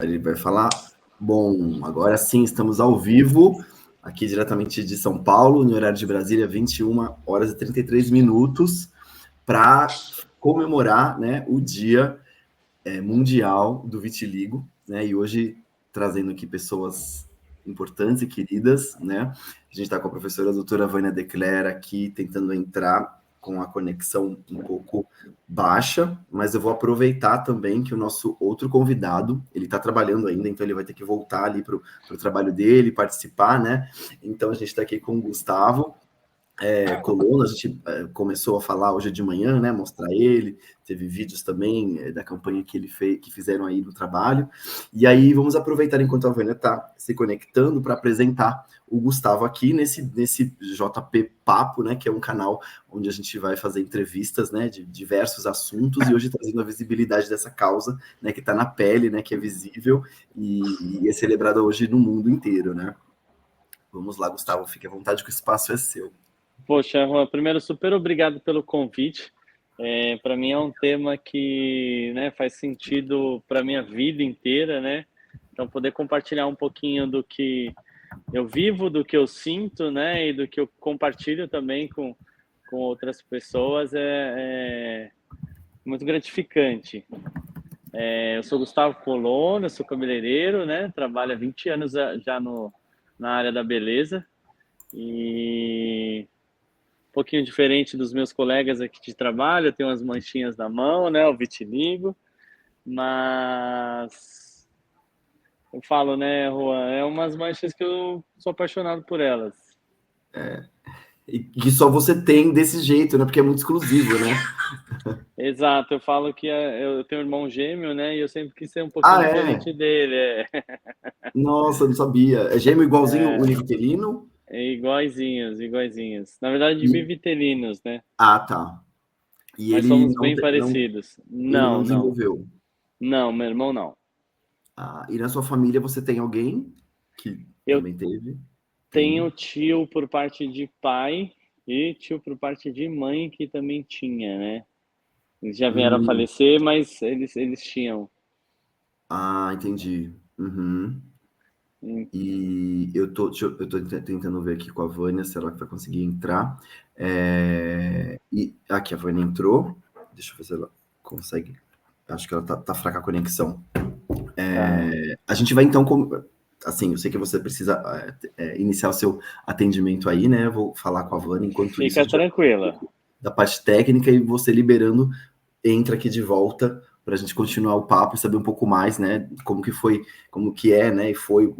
Ele vai falar. Bom, agora sim, estamos ao vivo, aqui diretamente de São Paulo, no horário de Brasília, 21h33, para comemorar, né, o Dia Mundial do Vitiligo, né? E hoje trazendo aqui pessoas importantes e queridas, né? A gente está com a professora doutora Vânia Decler aqui tentando entrar com a conexão um pouco baixa, mas eu vou aproveitar também que o nosso outro convidado, ele está trabalhando ainda, então ele vai ter que voltar ali para o trabalho dele, participar, né? Então a gente está aqui com o Gustavo Colonna, a gente começou a falar hoje de manhã, né? Mostrar ele, teve vídeos também da campanha que ele fez, que fizeram aí no trabalho. E aí vamos aproveitar enquanto a Vânia está se conectando para apresentar o Gustavo aqui nesse JP Papo, né? Que é um canal onde a gente vai fazer entrevistas, né? De diversos assuntos e hoje trazendo a visibilidade dessa causa, né? Que está na pele, né? Que é visível e é celebrada hoje no mundo inteiro, né? Vamos lá, Gustavo, fique à vontade que o espaço é seu. Poxa, Juan, primeiro, super obrigado pelo convite. Para mim é um tema que, né, faz sentido para a minha vida inteira, né? Então, poder compartilhar um pouquinho do que eu vivo, do que eu sinto, né, e do que eu compartilho também com outras pessoas é muito gratificante. Eu sou Gustavo Colonna, sou cabeleireiro, né? Trabalho há 20 anos já na área da beleza e um pouquinho diferente dos meus colegas aqui de trabalho, eu tenho umas manchinhas na mão, né, o vitiligo, mas eu falo, né, Juan, é umas manchas que eu sou apaixonado por elas. E que só você tem desse jeito, né, porque é muito exclusivo, né? Exato, eu falo que eu tenho um irmão gêmeo, né, e eu sempre quis ser um pouquinho diferente dele, Nossa, não sabia. É gêmeo igualzinho o univitelino? iguaizinhos. Na verdade, E... bivitelinos, né? Ah, tá. E Mas ele somos não, bem parecidos. ele não Não. desenvolveu. Não, meu irmão não. Ah, e na sua família você tem alguém que Eu também teve? Tenho tio por parte de pai e tio por parte de mãe que também tinha, né? Eles já vieram a Hum. falecer, mas eles tinham. Ah, entendi. Uhum. Hum. E eu tô tentando ver aqui com a Vânia se ela vai conseguir entrar. E aqui a Vânia entrou. Deixa eu ver se ela consegue. Acho que ela tá fraca a conexão. Tá. A gente vai então, assim, eu sei que você precisa iniciar o seu atendimento aí, né? Eu vou falar com a Vânia, enquanto isso a Fica gente vai falar um tranquila. pouco da parte técnica e você liberando, entra aqui de volta para a gente continuar o papo e saber um pouco mais, né? Como que foi, como que é, né? E foi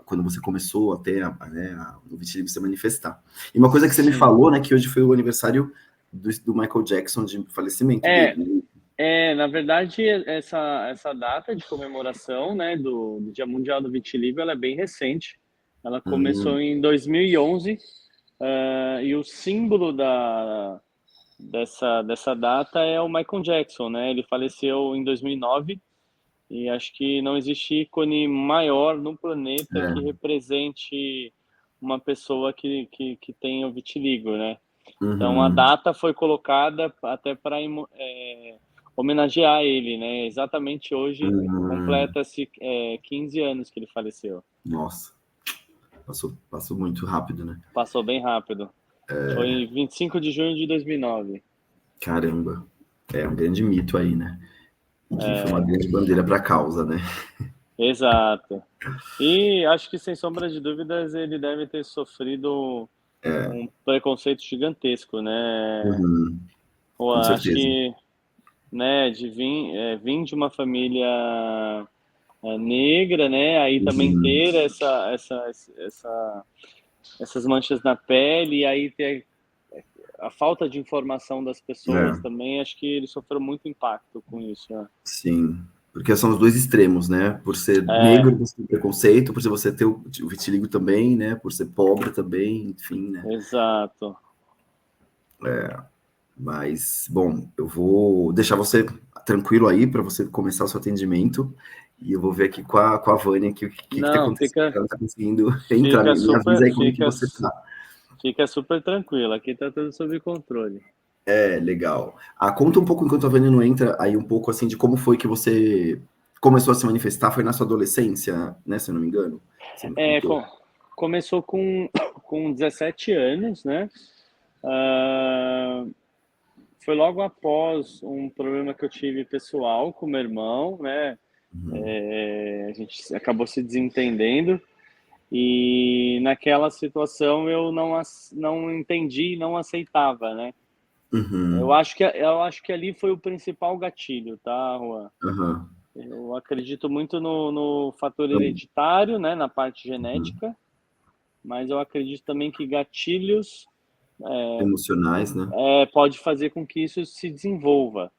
quando você começou até o vitiligo se manifestar. E uma coisa que você me Sim. falou, né? Que hoje foi o aniversário do Michael Jackson, de falecimento dele. Na verdade, essa data de comemoração, né, do Dia Mundial do Vitiligo, ela é bem recente. Ela começou em 2011, e o símbolo dessa data é o Michael Jackson, né? Ele faleceu em 2009 e acho que não existe ícone maior no planeta que represente uma pessoa que tem o vitiligo, né? Então a Uhum. data foi colocada até para homenagear ele, né? Exatamente hoje completa-se 15 anos que ele faleceu. Nossa, passou muito rápido, né? Passou bem rápido. Foi em 25 de junho de 2009. Caramba, é um grande mito aí, né? E que foi uma grande bandeira para a causa, né? Exato. E acho que, sem sombra de dúvidas, ele deve ter sofrido um preconceito gigantesco, né? Uhum, Eu com acho certeza. que, né, de vir de uma família negra, né? Aí também Uhum, ter essas manchas na pele, e aí ter a falta de informação das pessoas é, também, acho que ele sofreu muito impacto com isso, né? sim. Porque são os dois extremos, né? Por ser É, negro, você tem preconceito, por ser você ter o vitiligo também, né? Por ser pobre também, enfim, né? exato. Mas, bom, eu vou deixar você tranquilo aí para você começar o seu atendimento. E eu vou ver aqui com a Vânia o que tá Não, acontecendo. Ela não tá conseguindo entrar. fica Me avisa super, aí como que você tá. fica super tranquilo. Aqui tá tudo sob controle. Legal. Conta um pouco, enquanto a Vânia não entra, aí um pouco assim de como foi que você começou a se manifestar foi na sua adolescência, né, se eu não me engano? Você me contou. Começou com 17 anos, né? Foi logo após um problema que eu tive pessoal com meu irmão, né? A gente acabou se desentendendo e naquela situação eu não entendi e não aceitava, né? Eu acho que ali foi o principal gatilho, tá, Juan? Eu acredito muito no fator hereditário, né, na parte genética, mas eu acredito também que gatilhos Emocionais, né? Pode fazer com que isso se desenvolva.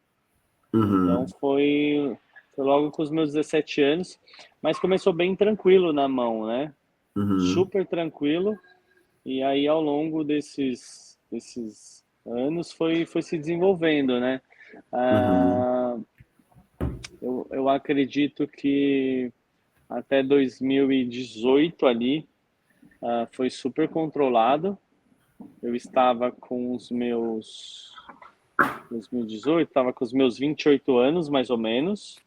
Então foi logo com os meus 17 anos, mas começou bem tranquilo na mão, né? Super tranquilo. E aí ao longo desses anos foi se desenvolvendo, né? Eu acredito que até 2018 ali foi super controlado. Eu estava com os meus 2018, estava com os meus 28 anos, mais ou menos.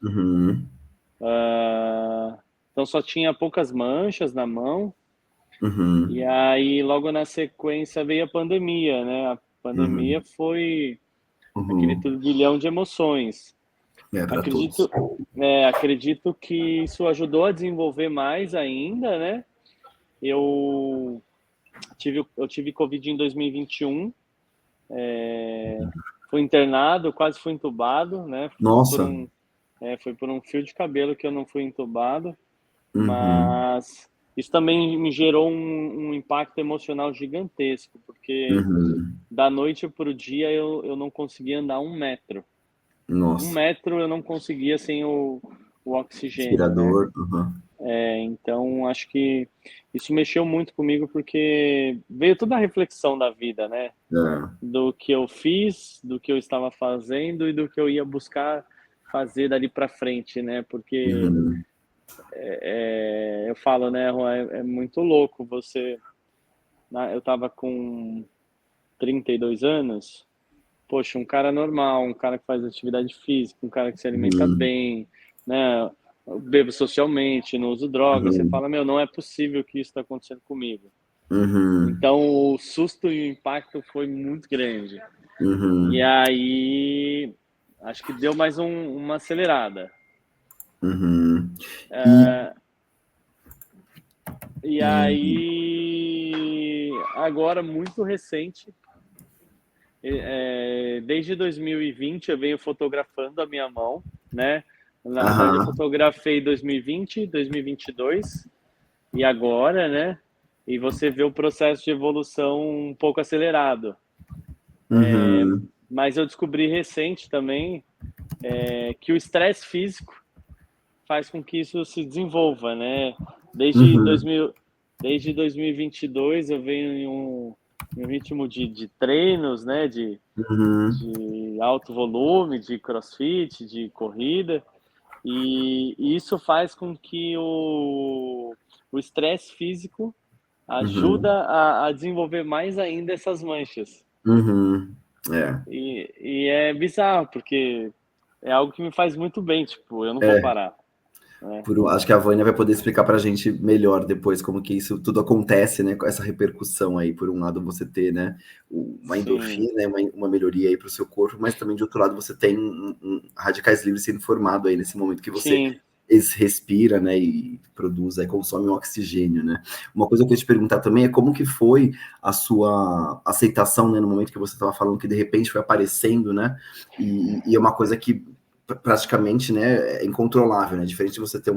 Então só tinha poucas manchas na mão. E aí, logo na sequência, veio a pandemia, né? A pandemia foi aquele turbilhão de emoções. Para todos. Acredito que isso ajudou a desenvolver mais ainda, né? Eu tive Covid em 2021. Fui internado, quase fui entubado, né? Nossa. Foi por um fio de cabelo que eu não fui entubado, mas isso também me gerou um impacto emocional gigantesco, porque da noite para o dia eu não conseguia andar 1 metro. Nossa. 1 metro eu não conseguia sem o oxigênio, né? Respirador. Então, acho que isso mexeu muito comigo, porque veio toda a reflexão da vida, né? Do que eu fiz, do que eu estava fazendo e do que eu ia buscar fazer dali para frente, né? Porque eu falo, né, Juan, é muito louco você... Eu estava com 32 anos, poxa, um cara normal, um cara que faz atividade física, um cara que se alimenta bem, né? Eu bebo socialmente, não uso droga. Você fala, meu, não é possível que isso está acontecendo comigo. Então, o susto e o impacto foi muito grande. E aí, acho que deu mais uma acelerada. E aí, agora, muito recente, desde 2020 eu venho fotografando a minha mão, né? Na verdade, eu fotografei 2020, 2022 e agora, né? E você vê o processo de evolução um pouco acelerado. Mas eu descobri recente também que o estresse físico faz com que isso se desenvolva, né? Desde 2022 eu venho em um ritmo de treinos, né? De alto volume, de crossfit, de corrida, e isso faz com que o estresse físico ajuda a desenvolver mais ainda essas manchas. E é bizarro, porque é algo que me faz muito bem, tipo, eu não vou parar. Acho que a Vânia vai poder explicar para a gente melhor depois como que isso tudo acontece, né? Com essa repercussão aí, por um lado você ter, né, uma endorfina, né, uma melhoria aí para o seu corpo, mas também de outro lado você tem radicais livres sendo formado aí nesse momento que você respira, né, e produz, aí consome um oxigênio, né? Uma coisa que eu ia te perguntar também é como que foi a sua aceitação, né, no momento que você estava falando que de repente foi aparecendo, né? E é uma coisa que praticamente, né, é incontrolável, né? Diferente de você ter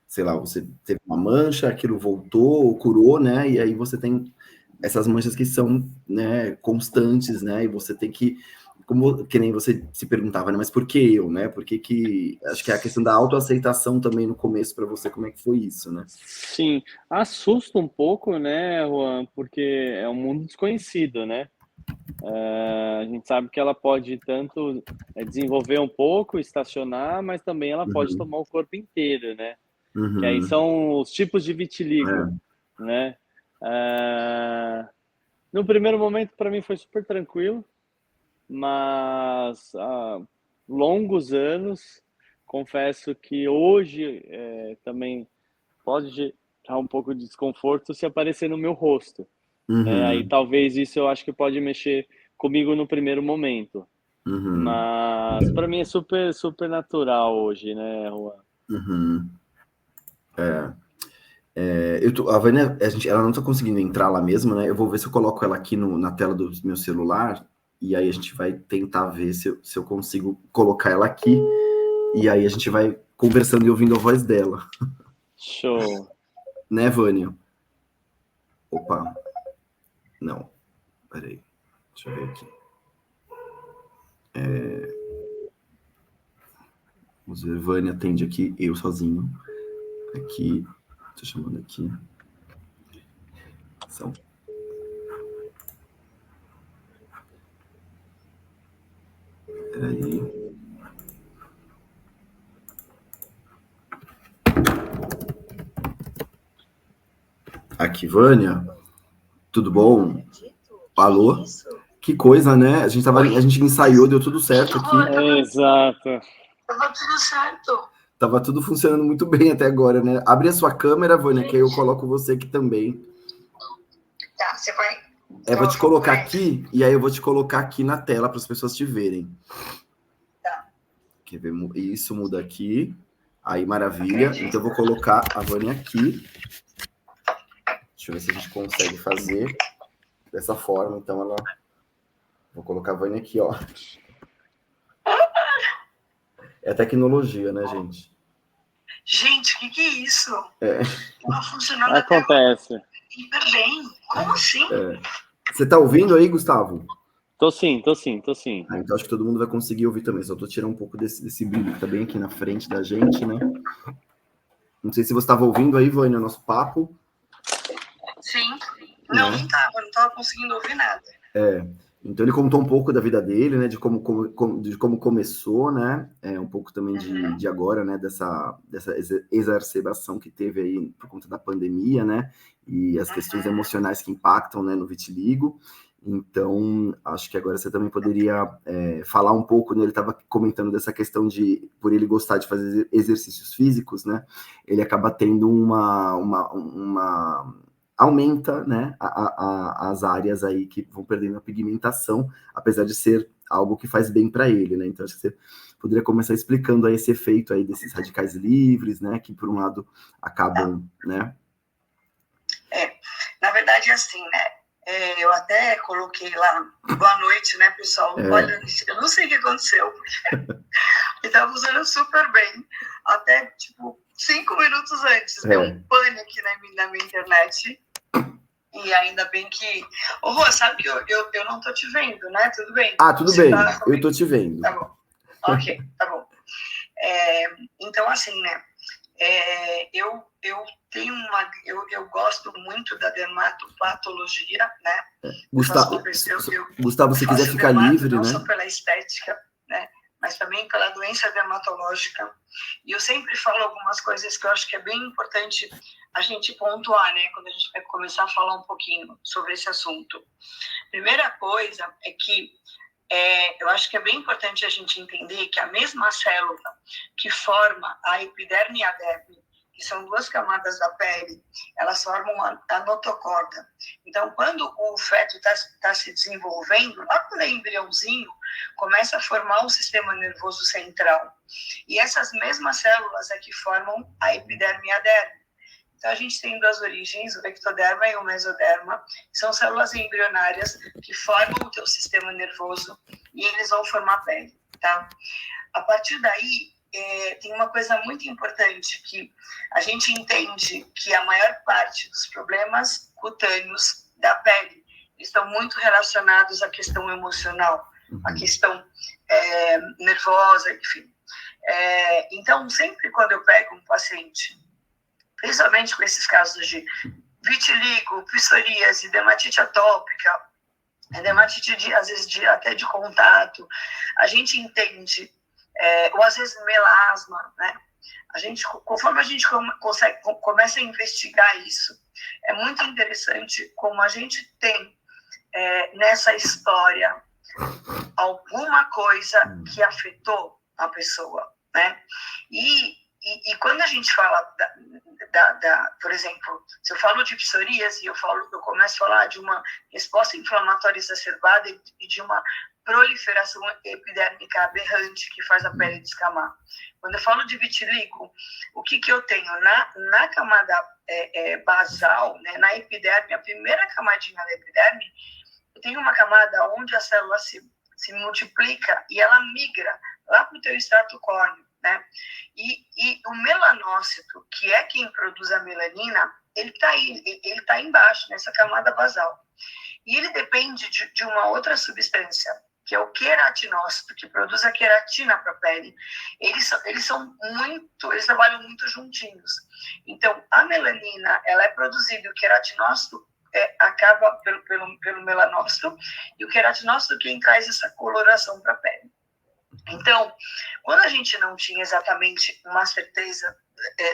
sei lá, você teve uma mancha, aquilo voltou, curou, né? E aí você tem essas manchas que são, né, constantes, né? E você tem que que nem você se perguntava, né? Mas por que eu, né? Por que acho que é a questão da autoaceitação também no começo para você, como é que foi isso, né? Sim, assusta um pouco, né, Juan? Porque é um mundo desconhecido, né? A gente sabe que ela pode tanto desenvolver um pouco, estacionar, mas também ela pode tomar o corpo inteiro, né? Que aí são os tipos de vitiligo, né? No primeiro momento, para mim, foi super tranquilo, mas há longos anos, confesso que hoje também pode gerar um pouco de desconforto se aparecer no meu rosto. Né? Aí talvez isso eu acho que pode mexer comigo no primeiro momento. Mas para mim é super, super natural hoje, né, Juan? A Vânia, ela não está conseguindo entrar lá mesmo, né? Eu vou ver se eu coloco ela aqui na tela do meu celular, e aí a gente vai tentar ver se eu consigo colocar ela aqui, e aí a gente vai conversando e ouvindo a voz dela. Show. Né, Vânia? Opa. Não. Peraí. Deixa eu ver aqui. Vamos ver, Vânia atende aqui, eu sozinho. Aqui. Tô chamando aqui. Peraí. Aqui, Vânia. Tudo bom? Alô? Que coisa, né? A gente ensaiou, deu tudo certo aqui. Exato. Tava tudo certo. Tava tudo funcionando muito bem até agora, né? Abre a sua câmera, Vânia, que aí eu coloco você aqui também. Tá, você vai... Eu vou te colocar aqui, e aí eu vou te colocar aqui na tela para as pessoas te verem. Tá. Quer ver? Isso muda aqui. Aí, maravilha. Então, eu vou colocar a Vânia aqui. Deixa eu ver se a gente consegue fazer dessa forma. Então, vou colocar a Vânia aqui, ó. É tecnologia, né, gente? Gente, o que é isso? Tava funcionando Acontece. até hiper bem. Como assim? Você tá ouvindo aí, Gustavo? Tô sim. Então acho que todo mundo vai conseguir ouvir também. Só tô tirando um pouco desse brilho que tá bem aqui na frente da gente, né? Não sei se você estava ouvindo aí, Vânia, o nosso papo. Sim. Não tava conseguindo ouvir nada. Então ele contou um pouco da vida dele, né? De como começou, né? Um pouco também de agora, né? Dessa exacerbação que teve aí por conta da pandemia, né? E as questões emocionais que impactam, né, no vitiligo. Então, acho que agora você também poderia falar um pouco, né? Ele estava comentando dessa questão de, por ele gostar de fazer exercícios físicos, né? Ele acaba tendo aumenta, né, as áreas aí que vão perdendo a pigmentação, apesar de ser algo que faz bem para ele, né? Então, acho que você poderia começar explicando aí esse efeito aí desses radicais livres, né? Que, por um lado, acabam, né? Na verdade, é assim, né? Eu até coloquei lá, boa noite, né, pessoal? Olha, eu não sei o que aconteceu, porque tava funcionando super bem, até, tipo, 5 minutos antes. Deu um pane aqui na minha internet, e ainda bem que... Ô, Rô, sabe que eu não tô te vendo, né? Tudo bem? Tudo bem, eu tô te vendo. Tá bom, ok, tá bom. Então, assim, né, eu gosto muito da dermatopatologia, né? Gustavo, se quiser ficar livre, não né? Não só pela estética, né? Mas também pela doença dermatológica. E eu sempre falo algumas coisas que eu acho que é bem importante a gente pontuar, né? Quando a gente vai começar a falar um pouquinho sobre esse assunto. Primeira coisa é que eu acho que é bem importante a gente entender que a mesma célula que forma a epiderme e a derme, que são 2 camadas da pele, elas formam a notocorda. Então, quando o feto está se desenvolvendo, lá quando é embriãozinho, começa a formar o sistema nervoso central. E essas mesmas células é que formam a epiderme e a derme. Então, a gente tem 2 origens, o ectoderma e o mesoderma, que são células embrionárias que formam o teu sistema nervoso e eles vão formar a pele, tá? A partir daí, tem uma coisa muito importante, que a gente entende que a maior parte dos problemas cutâneos da pele estão muito relacionados à questão emocional, à questão nervosa, enfim. Então, sempre quando eu pego um paciente, principalmente com esses casos de vitiligo, psoríase, dermatite atópica, dermatite às vezes até de contato, a gente entende, ou às vezes melasma, né? Conforme a gente começa a investigar isso, é muito interessante como a gente tem nessa história alguma coisa que afetou a pessoa. né? E quando a gente fala por exemplo, se eu falo de psoríase, eu começo a falar de uma resposta inflamatória exacerbada e de uma proliferação epidérmica aberrante que faz a pele descamar. Quando eu falo de vitiligo, o que eu tenho? Na camada basal, né, na epiderme, a primeira camadinha da epiderme, eu tenho uma camada onde a célula se multiplica e ela migra lá para o teu extrato córneo, né? E o melanócito, que é quem produz a melanina, ele está embaixo, nessa camada basal. E ele depende de uma outra substância, que é o queratinócito, que produz a queratina para a pele. Eles trabalham muito juntinhos. Então, a melanina, ela é produzida, o queratinócito acaba pelo melanócito, e o queratinócito quem traz essa coloração para a pele. Então, quando a gente não tinha exatamente uma certeza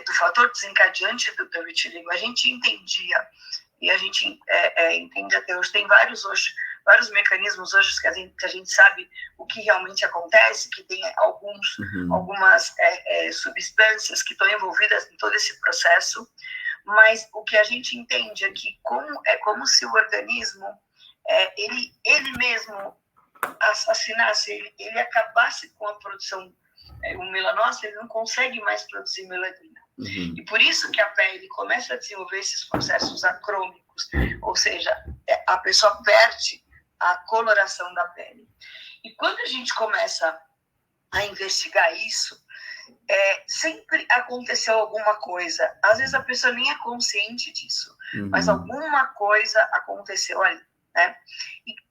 do fator desencadeante do vitiligo, a gente entendia, e a gente entende até hoje, tem vários mecanismos hoje que a gente sabe o que realmente acontece, que tem algumas substâncias que estão envolvidas em todo esse processo, mas o que a gente entende é que é como se o organismo, ele mesmo assassinasse, ele acabasse com a produção, o melanócito, ele não consegue mais produzir melanina. Uhum. E por isso que a pele começa a desenvolver esses processos acrômicos, ou seja, a pessoa perde a coloração da pele. E quando a gente começa a investigar isso, sempre aconteceu alguma coisa. Às vezes a pessoa nem é consciente disso, mas alguma coisa aconteceu ali, né?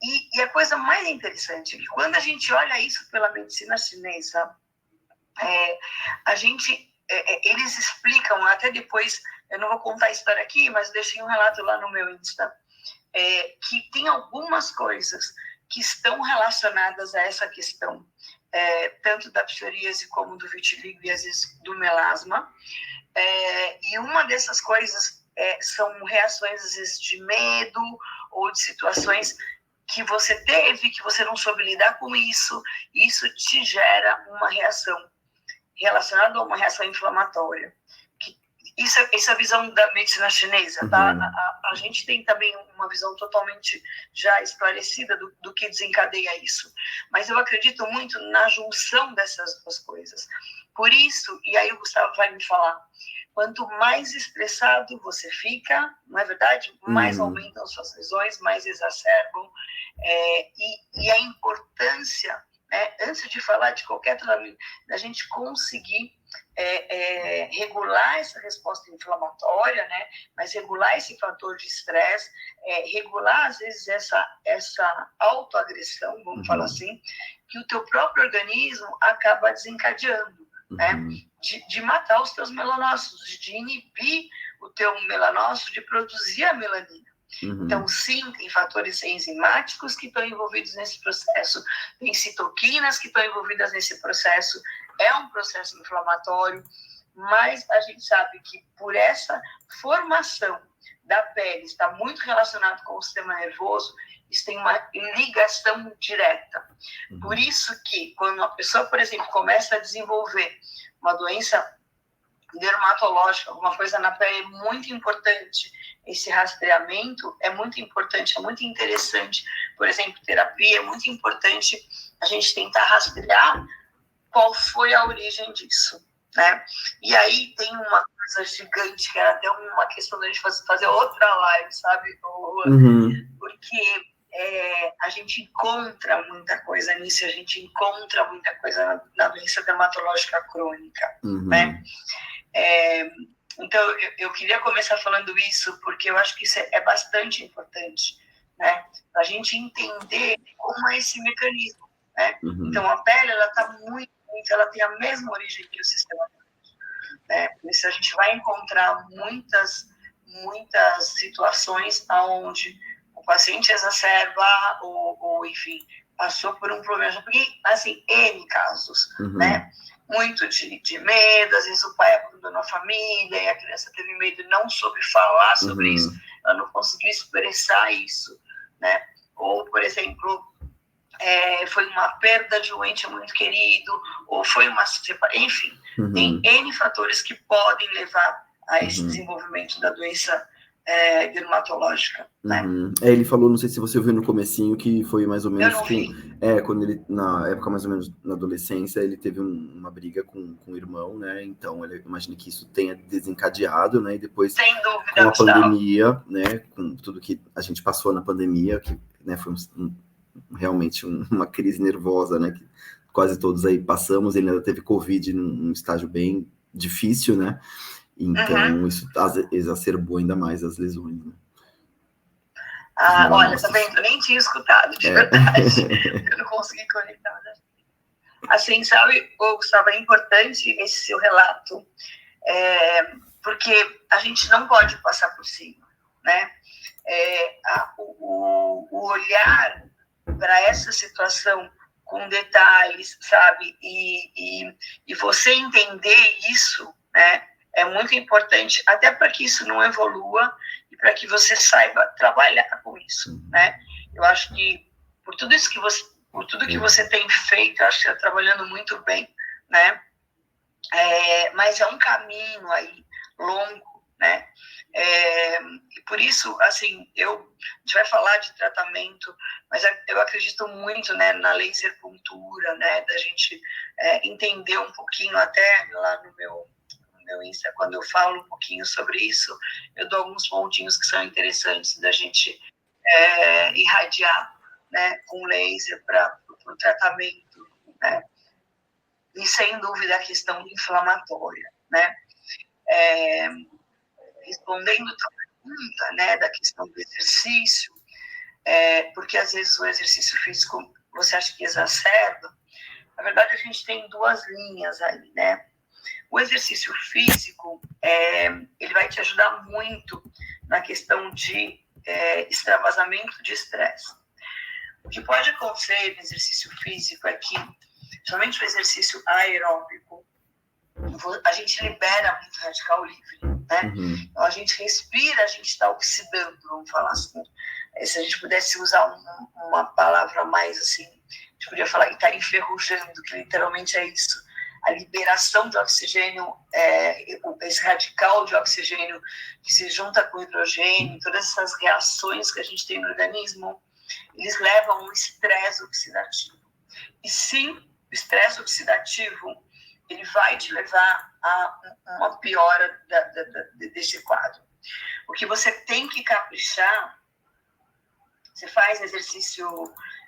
E a coisa mais interessante é que quando a gente olha isso pela medicina chinesa, eles explicam, até depois, eu não vou contar a história aqui, mas deixei um relato lá no meu Insta, que tem algumas coisas que estão relacionadas a essa questão, tanto da psoríase como do vitiligo e às vezes do melasma, e uma dessas coisas são reações às vezes de medo ou de situações que você teve, que você não soube lidar com isso, e isso te gera uma reação relacionada a uma reação inflamatória. Isso é a visão da medicina chinesa, tá? A gente tem também uma visão totalmente já esclarecida do que desencadeia isso. Mas eu acredito muito na junção dessas duas coisas. Por isso, e aí o Gustavo vai me falar, quanto mais estressado você fica, não é verdade? Mais aumentam suas lesões, mais exacerbam. E a importância, antes de falar de qualquer tratamento, da gente conseguir regular essa resposta inflamatória, né? Mas regular esse fator de estresse, regular, às vezes, essa autoagressão, vamos falar assim, que o teu próprio organismo acaba desencadeando, né? De matar os teus melanócitos, de inibir o teu melanócito de produzir a melanina. Então, sim, tem fatores enzimáticos que estão envolvidos nesse processo, tem citoquinas que estão envolvidas nesse processo, é um processo inflamatório, mas a gente sabe que por essa formação da pele está muito relacionado com o sistema nervoso, isso tem uma ligação direta. Por isso que, quando uma pessoa, por exemplo, começa a desenvolver uma doença dermatológica, alguma coisa na pele, é muito importante. Esse rastreamento é muito importante, é muito interessante. Por exemplo, terapia, é muito importante a gente tentar rastrear qual foi a origem disso, né? E aí tem uma coisa gigante, que era até uma questão da gente fazer outra live, sabe? Porque a gente encontra muita coisa nisso, a gente encontra muita coisa na doença dermatológica crônica, né? Então, eu queria começar falando isso, porque eu acho que isso é bastante importante, né? A gente entender como é esse mecanismo, né? Então, a pele, ela está ela tem a mesma origem que o sistema nervoso, né? Por isso, a gente vai encontrar muitas situações onde o paciente exacerba ou enfim, passou por um problema, porque, assim, N casos, né? Muito de medo, às vezes o pai abandonou a família e a criança teve medo e não soube falar sobre isso, ela não conseguiu expressar isso, né? Ou, por exemplo, foi uma perda de um ente muito querido, ou foi uma separação, enfim, tem N fatores que podem levar a esse desenvolvimento da doença dermatológica, né? Ele falou, não sei se você ouviu no comecinho, que foi mais ou menos Eu não vi. quando ele, na época mais ou menos na adolescência, ele teve uma briga com o irmão, né? Então, ele imagina que isso tenha desencadeado, né? E depois, sem dúvida, com a pandemia, né? Com tudo que a gente passou na pandemia, que, né, foi realmente uma crise nervosa, né? Que quase todos aí passamos. Ele ainda teve Covid num estágio bem difícil, né? Então, isso exacerbou ainda mais as lesões, né? Olha, tá vendo? Eu nem tinha escutado, de verdade. Eu não consegui conectar. Né? Assim, sabe, Gustavo, é importante esse seu relato, porque a gente não pode passar por cima, né? O olhar para essa situação com detalhes, sabe? E você entender isso, né? É muito importante, até para que isso não evolua e para que você saiba trabalhar com isso, né? Eu acho que por tudo que você tem feito, eu acho que está trabalhando muito bem, né? Mas é um caminho aí longo, né? E por isso, assim, a gente vai falar de tratamento, mas eu acredito muito, né, na laser puntura, né? Da gente entender um pouquinho, até lá no meu Insta, quando eu falo um pouquinho sobre isso, eu dou alguns pontinhos que são interessantes da gente irradiar, né, com laser para o tratamento, né? E sem dúvida a questão inflamatória, né? Respondendo a pergunta, né, da questão do exercício, porque às vezes o exercício físico você acha que exacerba, na verdade a gente tem duas linhas aí, né? O exercício físico, ele vai te ajudar muito na questão de extravasamento de estresse. O que pode acontecer no exercício físico é que, somente o exercício aeróbico, a gente libera muito radical livre, né? Então, a gente respira, a gente está oxidando, vamos falar assim. Se a gente pudesse usar uma palavra mais assim, a gente podia falar que está enferrujando, que literalmente é isso. A liberação de oxigênio, esse radical de oxigênio que se junta com o hidrogênio, todas essas reações que a gente tem no organismo, eles levam a um estresse oxidativo. E sim, o estresse oxidativo, ele vai te levar a uma piora desse quadro. O que você tem que caprichar, você faz exercício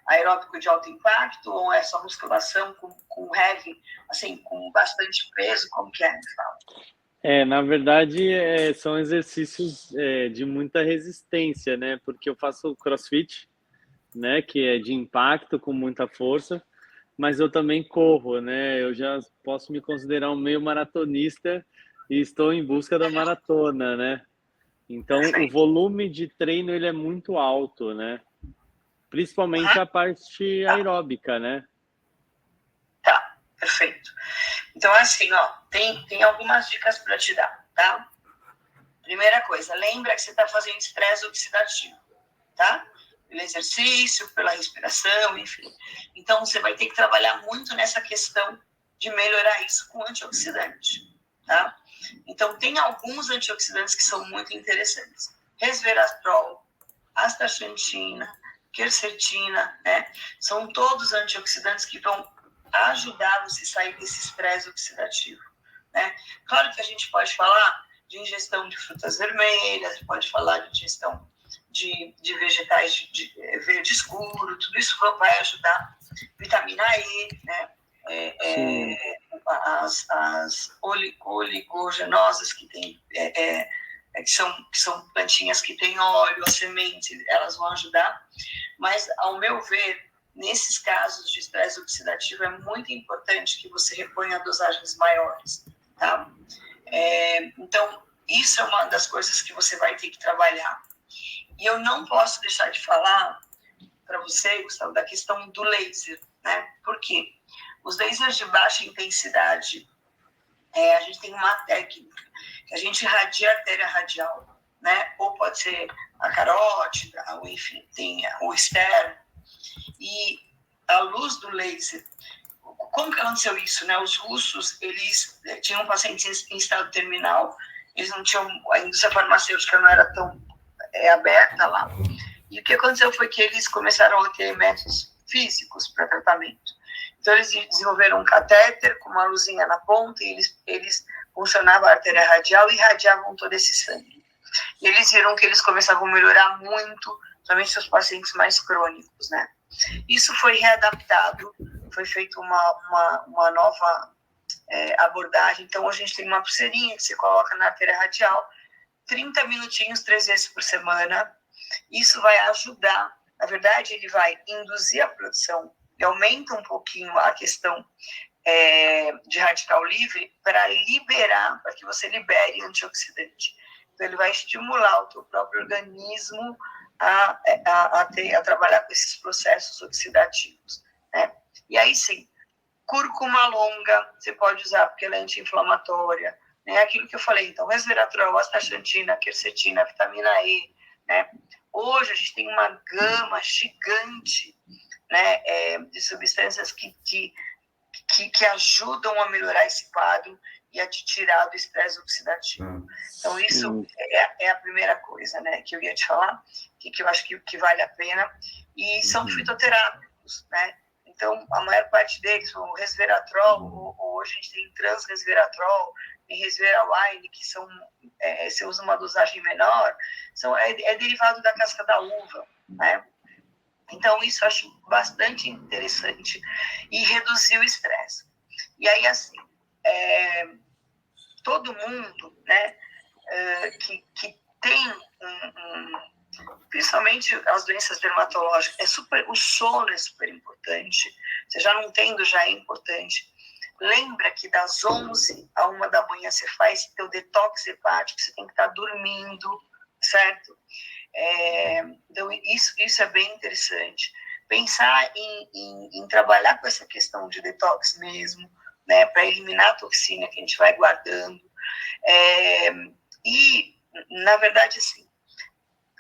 aeróbico de alto impacto ou é só musculação com heavy, assim, com bastante peso? Como que é? Me fala. Na verdade, são exercícios de muita resistência, né? Porque eu faço CrossFit, né? Que é de impacto com muita força, mas eu também corro, né? Eu já posso me considerar um meio maratonista e estou em busca da maratona, né? Então, o volume de treino ele é muito alto, né? Principalmente a parte aeróbica, né? Tá, perfeito. Então, assim, ó, tem algumas dicas para te dar, tá? Primeira coisa, lembra que você está fazendo estresse oxidativo, tá? Pelo exercício, pela respiração, enfim. Então, você vai ter que trabalhar muito nessa questão de melhorar isso com antioxidante, tá? Então, tem alguns antioxidantes que são muito interessantes. Resveratrol, astaxantina, quercetina, né? São todos antioxidantes que vão ajudar você a sair desse estresse oxidativo, né? Claro que a gente pode falar de ingestão de frutas vermelhas, pode falar de ingestão de vegetais verde escuro, tudo isso vai ajudar. Vitamina E, né? As oligogenosas que tem, que são plantinhas que têm óleo, a semente, elas vão ajudar. Mas, ao meu ver, nesses casos de estresse oxidativo, é muito importante que você reponha dosagens maiores, tá? Então, isso é uma das coisas que você vai ter que trabalhar. E eu não posso deixar de falar para você, Gustavo, da questão do laser, né? Por quê? Os lasers de baixa intensidade, a gente tem uma técnica que a gente irradia a artéria radial, né? Ou pode ser a carótida, ou enfim, tem o externo. E a luz do laser. Como que aconteceu isso, né? Os russos, eles tinham pacientes em estado terminal, eles não tinham, a indústria farmacêutica não era tão aberta lá. E o que aconteceu foi que eles começaram a ter métodos físicos para tratamento. Então, eles desenvolveram um catéter com uma luzinha na ponta e eles funcionavam a artéria radial e irradiavam todo esse sangue. E eles viram que eles começavam a melhorar muito, somente os pacientes mais crônicos, né? Isso foi readaptado, foi feita uma nova abordagem. Então, hoje a gente tem uma pulseirinha que você coloca na artéria radial, 30 minutinhos, 3 vezes por semana. Isso vai ajudar, na verdade, ele vai induzir a produção e aumenta um pouquinho a questão de radical livre para liberar, para que você libere antioxidante. Então, ele vai estimular o teu próprio organismo a trabalhar com esses processos oxidativos, né? E aí, sim, cúrcuma longa, você pode usar porque ela é anti-inflamatória, né? Aquilo que eu falei, então, resveratrol, astaxantina, quercetina, vitamina E, né? Hoje a gente tem uma gama gigante, né, de substâncias que ajudam a melhorar esse quadro e a te tirar do estresse oxidativo. Então, isso é a primeira coisa, né, que eu ia te falar, que eu acho que vale a pena. E são fitoterápicos, né? Então, a maior parte deles, o resveratrol, hoje a gente tem transresveratrol, tem resveratrol, que são, você usa uma dosagem menor, é derivado da casca da uva, né? Então, isso eu acho bastante interessante e reduzir o estresse. E aí, assim, todo mundo, né, que tem principalmente as doenças dermatológicas, o sono é super importante. Você já não tendo, já é importante. Lembra que das 11 a 1 da manhã você faz teu detox hepático, você tem que estar dormindo, certo? Então, isso é bem interessante. Pensar em trabalhar com essa questão de detox mesmo, né, para eliminar a toxina que a gente vai guardando. E, na verdade, assim,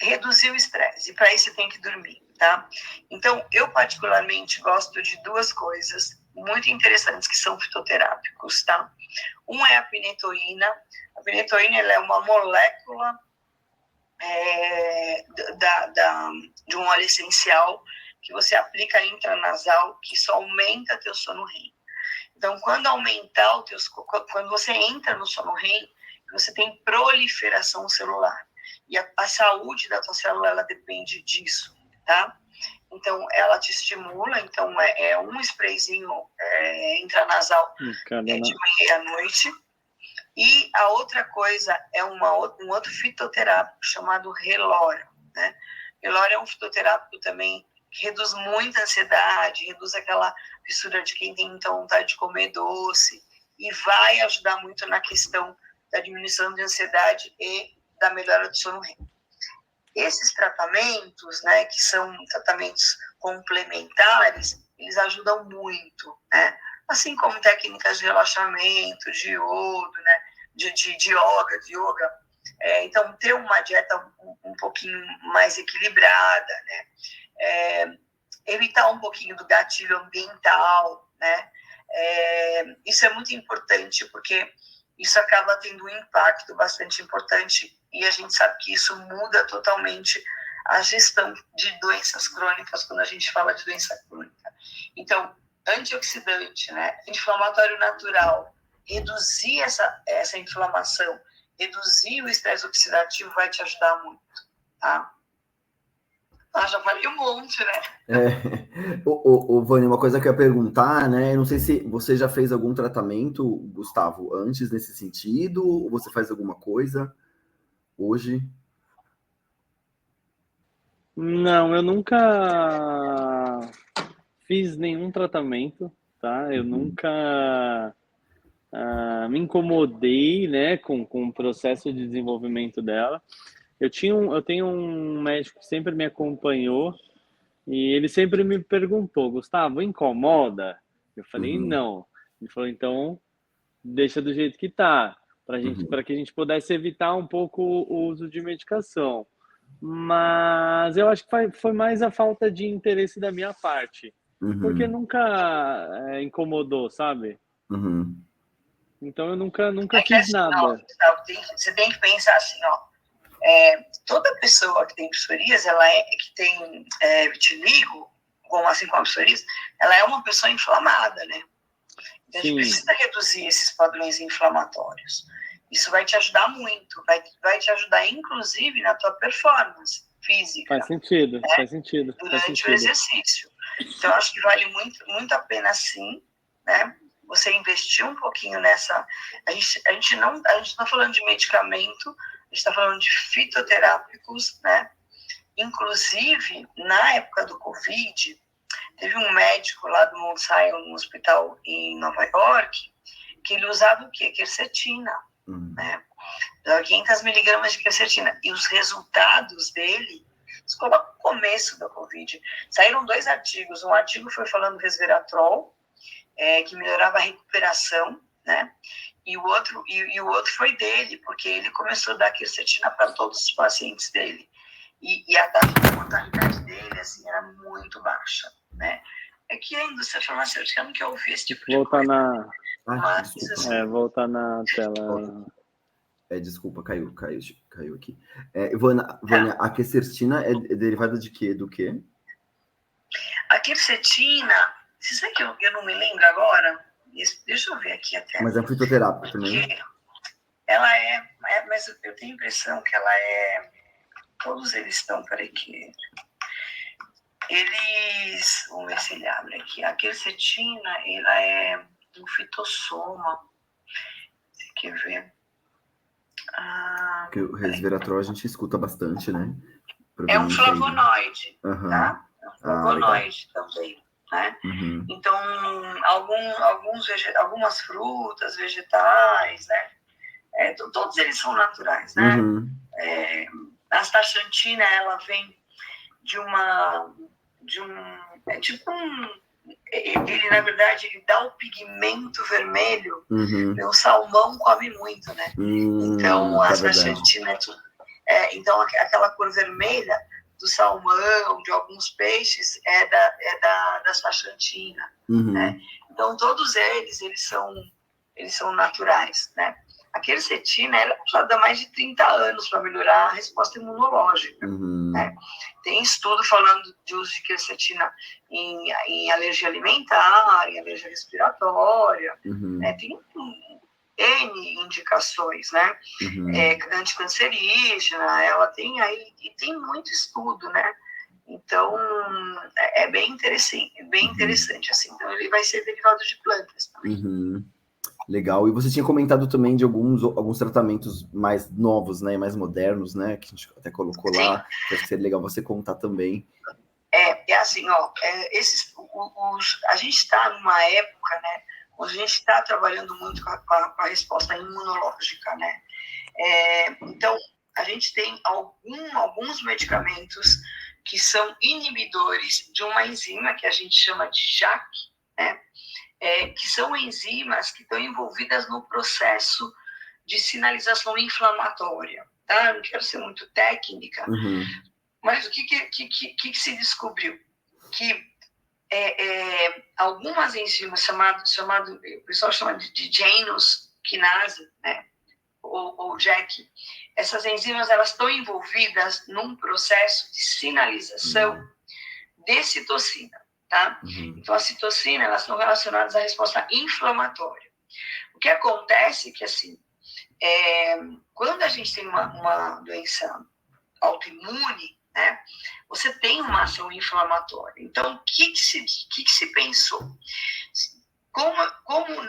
reduzir o estresse. E para isso você tem que dormir, tá? Então, eu particularmente gosto de 2 coisas muito interessantes que são fitoterápicos, tá? Um é a pinetoína. A pinetoína, ela é uma molécula de um óleo essencial que você aplica intranasal, que isso aumenta teu sono REM. Então, quando você entra no sono REM, você tem proliferação celular. E a saúde da tua célula, ela depende disso, tá? Então, ela te estimula. Então, um sprayzinho intranasal de manhã e à noite. E a outra coisa é um outro fitoterápico chamado Relora, né? Relora é um fitoterápico também que reduz muito a ansiedade, reduz aquela fissura de quem tem muita vontade de comer doce e vai ajudar muito na questão da diminuição de ansiedade e da melhora do sono REM. Esses tratamentos, né, que são tratamentos complementares, eles ajudam muito, né? Assim como técnicas de relaxamento, de iodo, né, de yoga. Então, ter uma dieta um pouquinho mais equilibrada, né? Evitar um pouquinho do gatilho ambiental, né? Isso é muito importante, porque isso acaba tendo um impacto bastante importante e a gente sabe que isso muda totalmente a gestão de doenças crônicas quando a gente fala de doença crônica. Então, antioxidante, né, anti-inflamatório natural, reduzir essa inflamação, reduzir o estresse oxidativo vai te ajudar muito, tá? Já falei um monte, né? Vânia, uma coisa que eu ia perguntar, né? Eu não sei se você já fez algum tratamento, Gustavo, antes nesse sentido, ou você faz alguma coisa hoje? Não, eu nunca fiz nenhum tratamento, tá? Eu nunca me incomodei, né, com o processo de desenvolvimento dela. Eu tenho um médico que sempre me acompanhou e ele sempre me perguntou, Gustavo, incomoda? Eu falei, não. Ele falou, então, deixa do jeito que tá, para que a gente pudesse evitar um pouco o uso de medicação. Mas eu acho que foi mais a falta de interesse da minha parte. porque nunca incomodou, sabe? Então eu nunca fiz assim, nada. Ó, você tem que pensar assim, ó. Toda pessoa que tem psoríase, que tem vitiligo, assim como a psoríase, ela é uma pessoa inflamada, né? Então, a gente precisa reduzir esses padrões inflamatórios. Isso vai te ajudar muito, vai te ajudar, inclusive, na tua performance física. Faz sentido, né? Faz sentido. Durante o exercício. Então, eu acho que vale muito a pena, sim, né? Você investir um pouquinho nessa... A gente não está falando de medicamento, a gente está falando de fitoterápicos, né? Inclusive, na época do Covid, teve um médico lá do Mount Sinai, um hospital em Nova York, que ele usava o quê? Quercetina, né? 500 miligramas de quercetina. E os resultados dele, você coloca o começo da Covid, saíram 2 artigos. Um artigo foi falando do resveratrol, que melhorava a recuperação, né? E o outro foi dele, porque ele começou a dar quercetina para todos os pacientes dele. E a taxa de mortalidade dele, assim, era muito baixa, né? É que a indústria farmacêutica não quer ouvir esse tipo de coisa. Voltar na tela. Desculpa, caiu aqui. Vânia, a quercetina é derivada de quê? Do quê? A quercetina, você sabe que eu não me lembro agora? Deixa eu ver aqui até. Mas é fitoterápica também? Ela mas eu tenho a impressão que ela é... Todos eles estão, peraí que... Vamos ver se ele abre aqui. A quercetina, ela é um fitossoma. Você quer ver? Porque o resveratrol a gente escuta bastante, né? É um flavonoide, tá? É um flavonoide também, né? Então, algumas frutas, vegetais, né? Todos eles são naturais, né? A astaxantina, ela vem de é tipo ele, na verdade, ele dá o pigmento vermelho, o salmão come muito, né? Então, a astaxantina então, aquela cor vermelha do salmão, de alguns peixes, é da astaxantina, né? Então, todos eles são naturais, né? A quercetina é usada há mais de 30 anos para melhorar a resposta imunológica, né? Tem estudo falando de uso de quercetina em alergia alimentar, em alergia respiratória, né? Tem N indicações, né? Anticancerígena, ela tem aí, e tem muito estudo, né? Então, é bem interessante, assim. Então, ele vai ser derivado de plantas também. Legal. E você tinha comentado também de alguns tratamentos mais novos, né? Mais modernos, né? Que a gente até colocou lá. Que acho que seria legal você contar também. Assim, ó. A gente está numa época, né? Onde a gente está trabalhando muito com a resposta imunológica, né? Então, a gente tem alguns medicamentos que são inibidores de uma enzima que a gente chama de JAK, né? Que são enzimas que estão envolvidas no processo de sinalização inflamatória, tá? Eu não quero ser muito técnica, mas o que se descobriu? Que algumas enzimas o pessoal chama de Janus quinase, né? Ou JAK, essas enzimas elas estão envolvidas num processo de sinalização de citocina, tá? Então, a citocina, elas estão relacionadas à resposta inflamatória. O que acontece é que, assim, quando a gente tem uma doença autoimune, né, você tem uma ação inflamatória. Então, o que se pensou? Como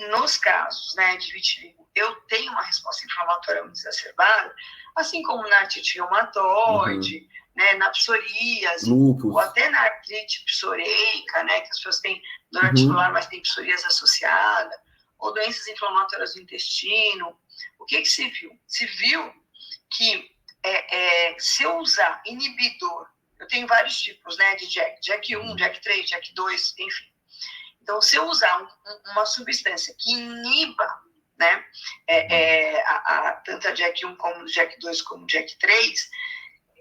nos casos, né, de vitiligo, eu tenho uma resposta inflamatória muito exacerbada, assim como na artrite reumatoide, né, na psoríase, ou até na artrite psoreica, né, que as pessoas têm dor articular, mas tem psoríase associada, ou doenças inflamatórias do intestino. O que se viu? Se viu que se eu usar inibidor, eu tenho vários tipos, né, de JAK1, JAK3, JAK2, enfim. Então, se eu usar uma substância que iniba, né, tanto a JAK1 como o JAK2 como o JAK3,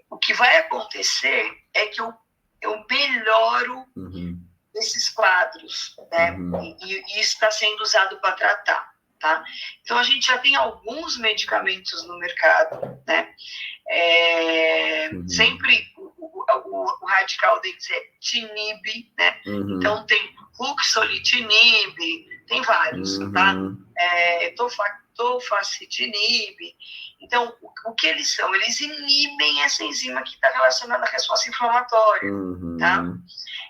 o que vai acontecer é que eu melhoro, desses quadros, né? E isso está sendo usado para tratar, tá? Então, a gente já tem alguns medicamentos no mercado, né? Sempre o radical deles é tinib, né? Então, tem ruxolitinib, tem vários, tá? Tofacitinib. Então, o que eles são? Eles inibem essa enzima que está relacionada à resposta inflamatória, tá?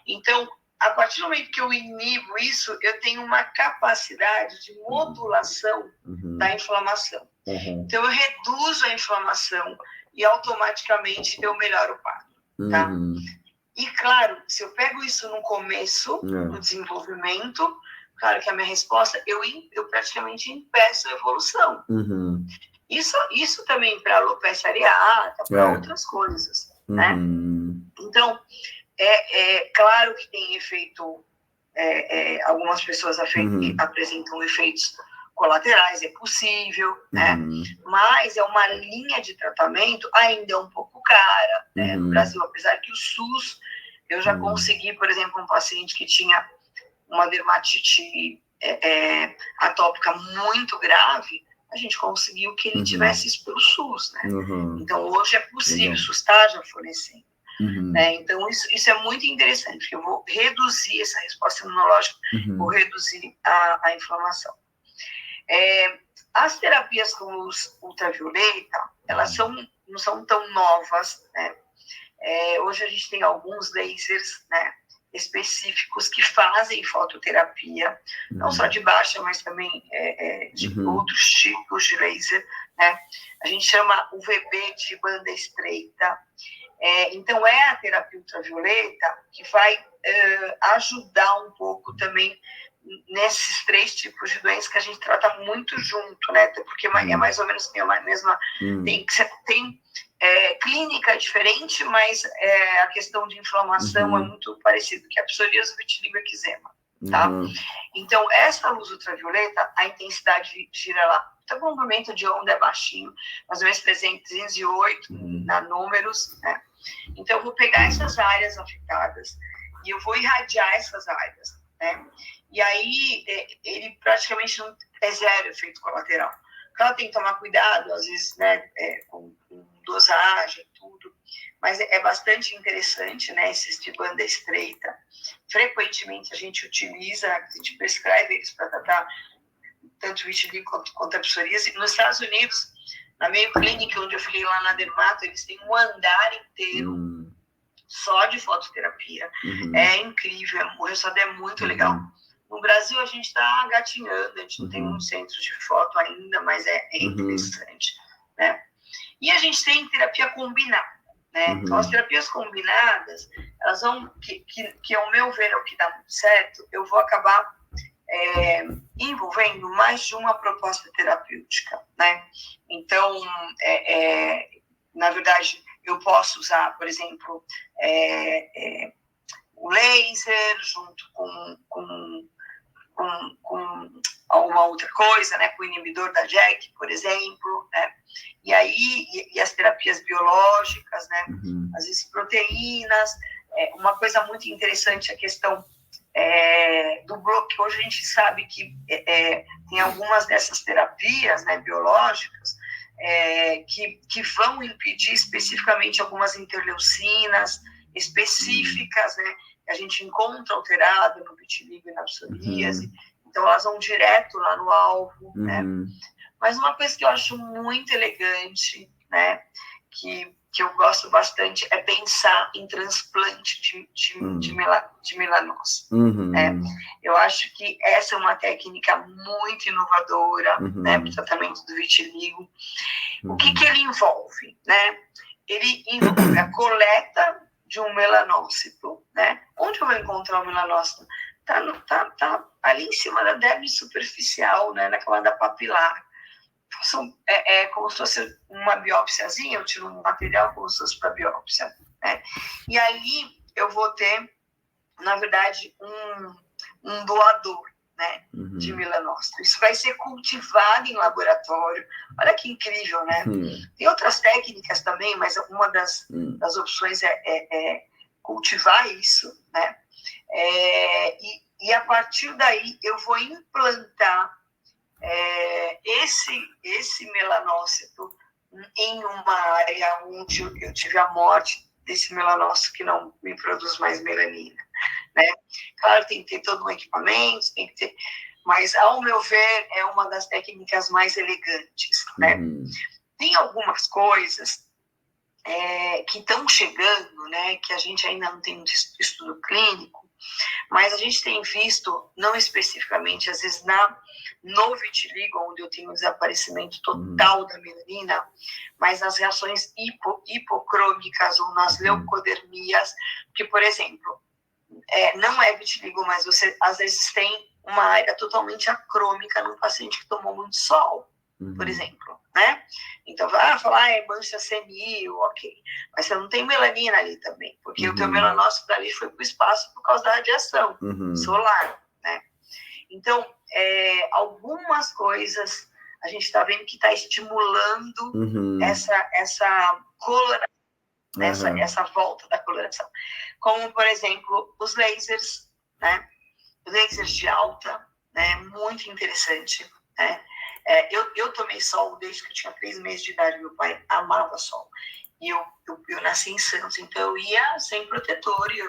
Então, a partir do momento que eu inibo isso, eu tenho uma capacidade de modulação da inflamação. Então, eu reduzo a inflamação e automaticamente eu melhoro o quadro, tá? E, claro, se eu pego isso no começo do desenvolvimento, claro que a minha resposta, eu praticamente impeço a evolução. Isso também para alopecia areata, para outras coisas, né? Então, claro que tem efeito, algumas pessoas apresentam efeitos colaterais, é possível, né? Mas é uma linha de tratamento ainda um pouco cara, né? No Brasil, apesar que o SUS, eu já consegui, por exemplo, um paciente que tinha uma dermatite atópica muito grave, a gente conseguiu que ele tivesse isso pelo SUS, né? Então, hoje é possível, o SUS está já fornecendo. Né? Então, isso é muito interessante, porque eu vou reduzir essa resposta imunológica, vou reduzir a inflamação. As terapias com luz ultravioleta, elas não são tão novas, né? Hoje a gente tem alguns lasers, né, específicos que fazem fototerapia, não só de baixa, mas também de outros tipos de laser, né? A gente chama UVB de banda estreita. Então, é a terapia ultravioleta que vai ajudar um pouco também nesses 3 tipos de doenças que a gente trata muito junto, né? Porque é mais ou menos tem a mesma... Tem clínica diferente, mas a questão de inflamação é muito parecida, que é a psoríase, vitiligo e eczema, tá? Então, essa luz ultravioleta, a intensidade gira lá. Então, o comprimento de onda é baixinho, mais ou menos 308 nanômetros, né? Então, eu vou pegar essas áreas afetadas e eu vou irradiar essas áreas, né? E aí, ele praticamente não é zero efeito colateral. Claro, tem que tomar cuidado, às vezes, né, com dosagem, tudo, mas é bastante interessante, né, esses de banda estreita. Frequentemente, a gente utiliza, a gente prescreve eles para tratar tanto o vitiligo quanto a psoríase. Nos Estados Unidos, na Mayo Clinic, onde eu fui lá na Dermato, eles têm um andar inteiro só de fototerapia. É incrível, o resultado é muito legal. No Brasil, a gente está gatinhando, a gente não tem um centro de foto ainda, mas é interessante, né? E a gente tem terapia combinada, né? Então, as terapias combinadas, elas vão, que ao meu ver é o que dá muito certo, eu vou acabar envolvendo mais de uma proposta terapêutica, né? Então, na verdade, eu posso usar, por exemplo, o laser junto com alguma outra coisa, né, com o inibidor da JAK, por exemplo, né, e as terapias biológicas, né, às vezes proteínas. Uma coisa muito interessante é a questão do bloqueio. Hoje a gente sabe que tem algumas dessas terapias, né, biológicas que vão impedir especificamente algumas interleucinas específicas, né, que a gente encontra alterado no vitiligo e na psoríase. Então, elas vão direto lá no alvo, né? Mas uma coisa que eu acho muito elegante, né, que eu gosto bastante, é pensar em transplante de melanose. Né? Eu acho que essa é uma técnica muito inovadora, né, para o tratamento do vitiligo. O que ele envolve? Né? Ele envolve a coleta de um melanócito, né? Onde eu vou encontrar o melanócito? Tá ali em cima da derme superficial, né? Na camada papilar. Como se fosse uma biópsiazinha, eu tiro um material como se fosse para biópsia, né? E ali eu vou ter, na verdade, um doador, né, de melanócito. Isso vai ser cultivado em laboratório. Olha que incrível, né? Tem outras técnicas também, mas uma das opções é cultivar isso, né? E a partir daí eu vou implantar esse melanócito em uma área onde eu tive a morte desse melanócito que não me produz mais melanina, né? Claro, tem que ter todo um equipamento, tem que ter, mas ao meu ver é uma das técnicas mais elegantes, né? Tem algumas coisas que estão chegando, né, que a gente ainda não tem um estudo clínico, mas a gente tem visto, não especificamente, às vezes no vitiligo, onde eu tenho o desaparecimento total da melanina, mas nas reações hipocrômicas ou nas leucodermias, que, por exemplo, não é vitiligo, mas você às vezes tem uma área totalmente acrômica num paciente que tomou muito sol, por exemplo, né? Então, vai falar, é mancha senil, ok. Mas você não tem melanina ali também, porque o teu melanócito dali foi para o espaço por causa da radiação solar, né? Então, algumas coisas a gente está vendo que está estimulando essa coloração, essa volta da coloração. Como, por exemplo, os lasers, né? Lasers de alta, né? Muito interessante, né? Eu tomei sol desde que eu tinha 3 meses de idade. Meu pai amava sol. E eu nasci em Santos, então eu ia sem protetor. E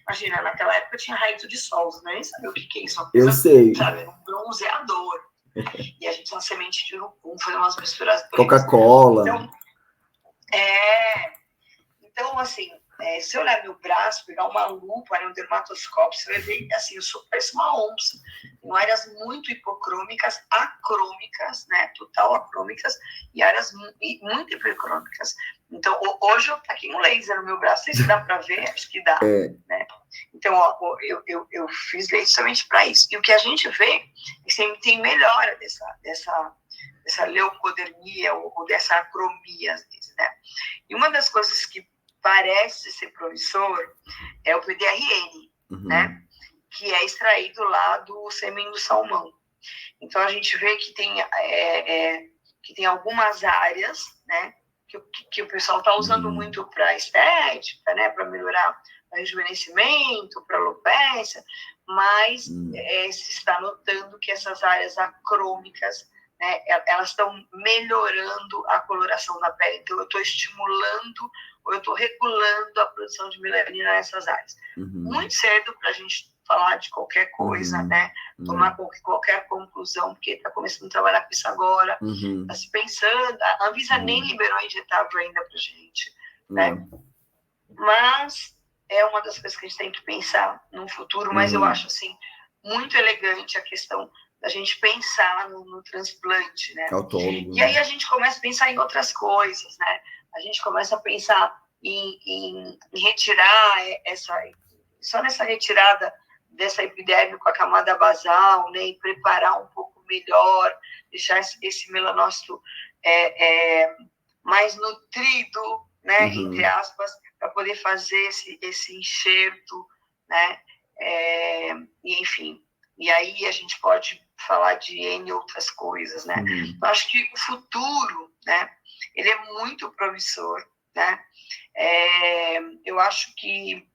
imagina, naquela época eu tinha raio de sol, né? Nem sabia o que é isso. Uma coisa, eu sei. Sabe, era um bronzeador. E a gente tinha uma semente de urucum, fazer umas misturas. Coca-Cola. Então, assim, se eu olhar meu braço, pegar uma lupa, um dermatoscópio, você vai ver, assim, eu pareço uma onça. Tem áreas muito hipocrômicas, acrômicas, né, total acrômicas, e áreas muito hipercrômicas. Então, hoje eu aqui um laser no meu braço, não sei se dá para ver, acho que dá, né? Então, eu fiz laser somente para isso. E o que a gente vê é que sempre tem melhora dessa leucodermia ou dessa acromia, às vezes, né? E uma das coisas que parece ser promissor é o PDRN, né? Que é extraído lá do sêmen do salmão. Então, a gente vê que tem algumas áreas, né? Que o pessoal está usando muito para estética, né? Para melhorar o rejuvenescimento, para alopecia, mas se está notando que essas áreas acrômicas, né, elas estão melhorando a coloração da pele. Então, eu estou estimulando ou eu estou regulando a produção de melanina nessas áreas. Muito cedo para a gente falar de qualquer coisa, né? Tomar qualquer conclusão, porque está começando a trabalhar com isso agora, está se pensando. A Anvisa nem liberou injetável ainda para a gente, né? Mas é uma das coisas que a gente tem que pensar no futuro, mas eu acho, assim, muito elegante a questão da gente pensar no transplante, né? Autólogo, e aí a gente começa a pensar em outras coisas, né? A gente começa a pensar em retirar só nessa retirada dessa epiderme com a camada basal, né? E preparar um pouco melhor, deixar esse melanócito mais nutrido, né? Entre aspas, para poder fazer esse enxerto, né? E, enfim, e aí a gente pode falar de N outras coisas, né? Eu acho que o futuro, né? Ele é muito promissor, né? Eu acho que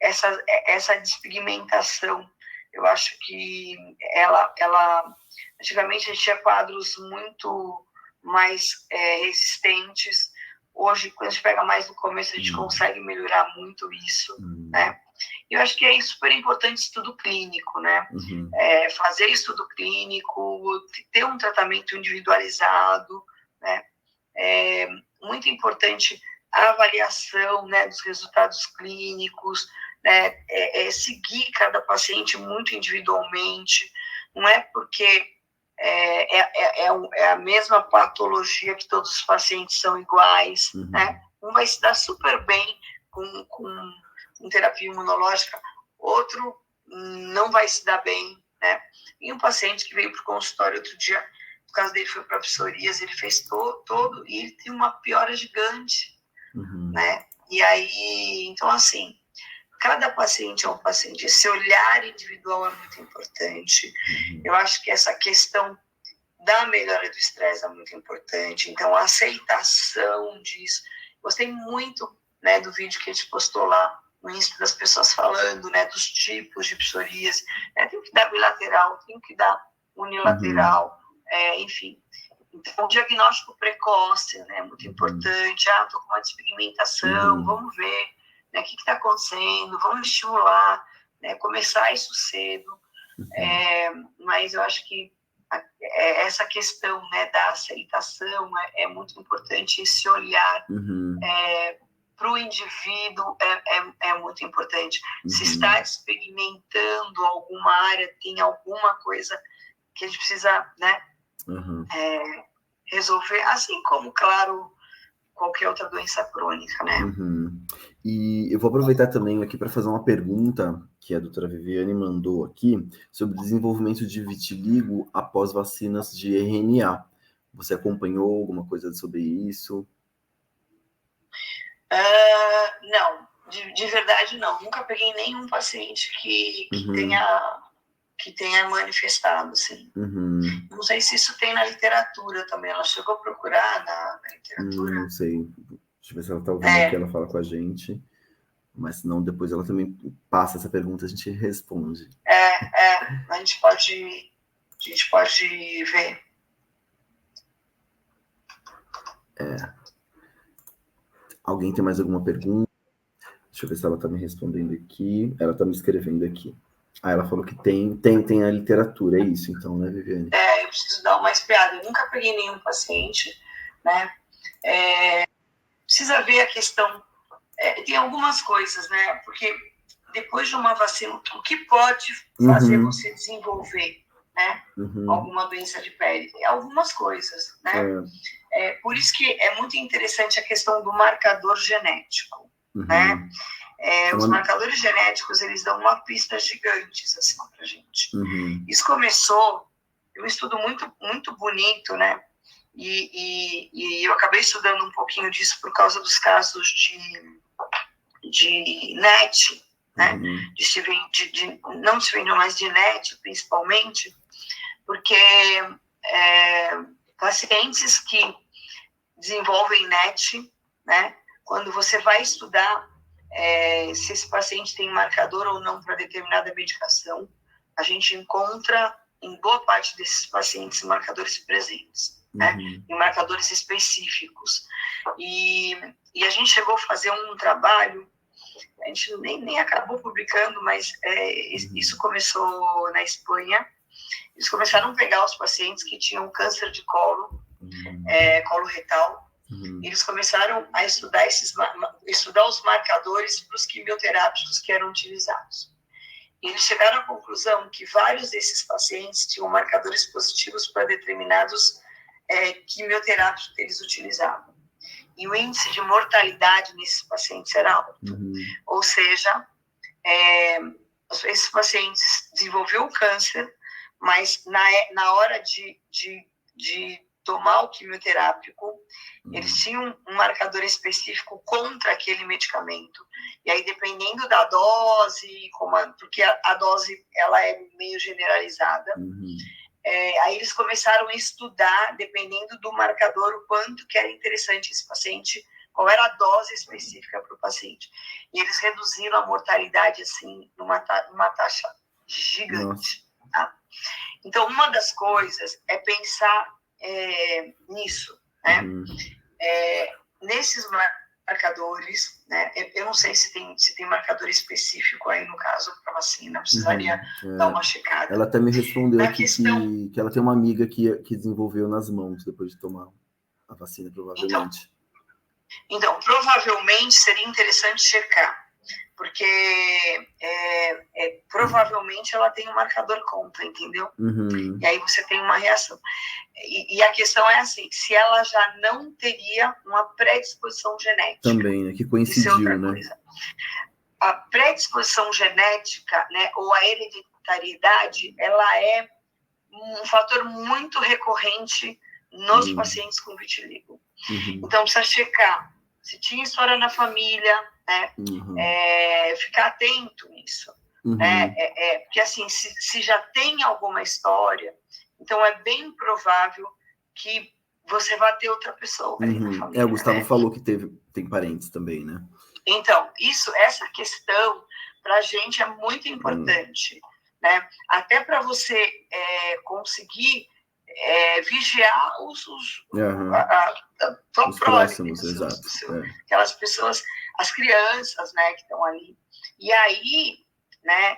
essa despigmentação, eu acho que ela antigamente a gente tinha quadros muito mais resistentes. Hoje, quando a gente pega mais no começo, a gente consegue melhorar muito isso, né? Eu acho que é super importante estudo clínico, né? Fazer estudo clínico, ter um tratamento individualizado, né? É muito importante a avaliação, né, dos resultados clínicos, né? Seguir cada paciente muito individualmente. Não é porque é a mesma patologia que todos os pacientes são iguais, né? Um vai se dar super bem com terapia imunológica, outro não vai se dar bem, né? E um paciente que veio para o consultório outro dia, o caso dele foi para psoríase, ele fez todo e ele tem uma piora gigante, né? E aí, então assim, cada paciente é um paciente, esse olhar individual é muito importante. Eu acho que essa questão da melhora do estresse é muito importante, então a aceitação disso. Gostei muito, né, do vídeo que a gente postou lá no Insta das pessoas falando, né, dos tipos de psoríase, né, tem que dar bilateral, tem que dar unilateral, enfim. Então, o diagnóstico precoce, né, muito importante. Estou com uma despigmentação, vamos ver, né, o que está acontecendo, vamos estimular, né, começar isso cedo. Mas eu acho que essa questão, né, da aceitação é muito importante, esse olhar para o indivíduo é muito importante. Se está despigmentando alguma área, tem alguma coisa que a gente precisa, né, resolver, assim como, claro, qualquer outra doença crônica, né? E eu vou aproveitar também aqui para fazer uma pergunta que a doutora Viviane mandou aqui sobre o desenvolvimento de vitiligo após vacinas de RNA. Você acompanhou alguma coisa sobre isso? Não, de verdade não. Nunca peguei nenhum paciente que tenha manifestado, assim. Não sei se isso tem na literatura também. Ela chegou a procurar na literatura? Não sei. Deixa eu ver se ela está ouvindo aqui, ela fala com a gente. Mas senão depois ela também passa essa pergunta, a gente responde. A gente pode ver. Alguém tem mais alguma pergunta? Deixa eu ver se ela está me respondendo aqui. Ela está me escrevendo aqui. Ela falou que tem a literatura, é isso então, né, Viviane? Eu preciso dar uma espiada. Eu nunca peguei nenhum paciente, né? Precisa ver a questão. Tem algumas coisas, né? Porque depois de uma vacina, o que pode fazer você desenvolver, né? Alguma doença de pele? Algumas coisas, né? Por isso que é muito interessante a questão do marcador genético, né? Os marcadores genéticos, eles dão uma pista gigantes, assim, pra gente. Isso começou, um estudo muito, muito bonito, né? E eu acabei estudando um pouquinho disso por causa dos casos de NET, né? Não de Steven, mas de NET, principalmente, porque pacientes que desenvolvem NET, né? Quando você vai estudar se esse paciente tem marcador ou não para determinada medicação, a gente encontra em boa parte desses pacientes marcadores presentes, né? Em marcadores específicos. E a gente chegou a fazer um trabalho, a gente nem acabou publicando, mas isso começou na Espanha. Eles começaram a pegar os pacientes que tinham câncer de colo, colo retal. Eles começaram a estudar os marcadores para os quimioterápicos que eram utilizados. E eles chegaram à conclusão que vários desses pacientes tinham marcadores positivos para determinados quimioterápicos que eles utilizavam. E o índice de mortalidade nesses pacientes era alto. Ou seja, esses pacientes desenvolveram o câncer, mas na hora de tomar o quimioterápico, eles tinham um marcador específico contra aquele medicamento. E aí, dependendo da dose, porque a dose ela é meio generalizada, aí eles começaram a estudar, dependendo do marcador, o quanto que era interessante esse paciente, qual era a dose específica para o paciente. E eles reduziram a mortalidade, assim, numa taxa gigante. Tá? Então, uma das coisas é pensar nisso, né? Nesses marcadores, né? Eu não sei se tem marcador específico aí no caso para vacina, precisaria dar uma checada. Ela até me respondeu aqui que ela tem uma amiga que desenvolveu nas mãos depois de tomar a vacina, provavelmente. Então provavelmente seria interessante checar, porque provavelmente ela tem um marcador contra, entendeu? E aí você tem uma reação. E a questão é assim, se ela já não teria uma predisposição genética. Também, né? Que coincidiu, né? Coisa. A predisposição genética, né, ou a hereditariedade, ela é um fator muito recorrente nos pacientes com vitiligo. Então, precisa checar se tinha história na família, né? Ficar atento nisso. Porque, assim, se já tem alguma história, então é bem provável que você vá ter outra pessoa aí na família. O Gustavo falou que tem parentes também, né? Então, essa questão para a gente é muito importante, né? Até para você conseguir vigiar os próximos, exato. Aquelas pessoas, as crianças, né, que estão ali. E aí, né,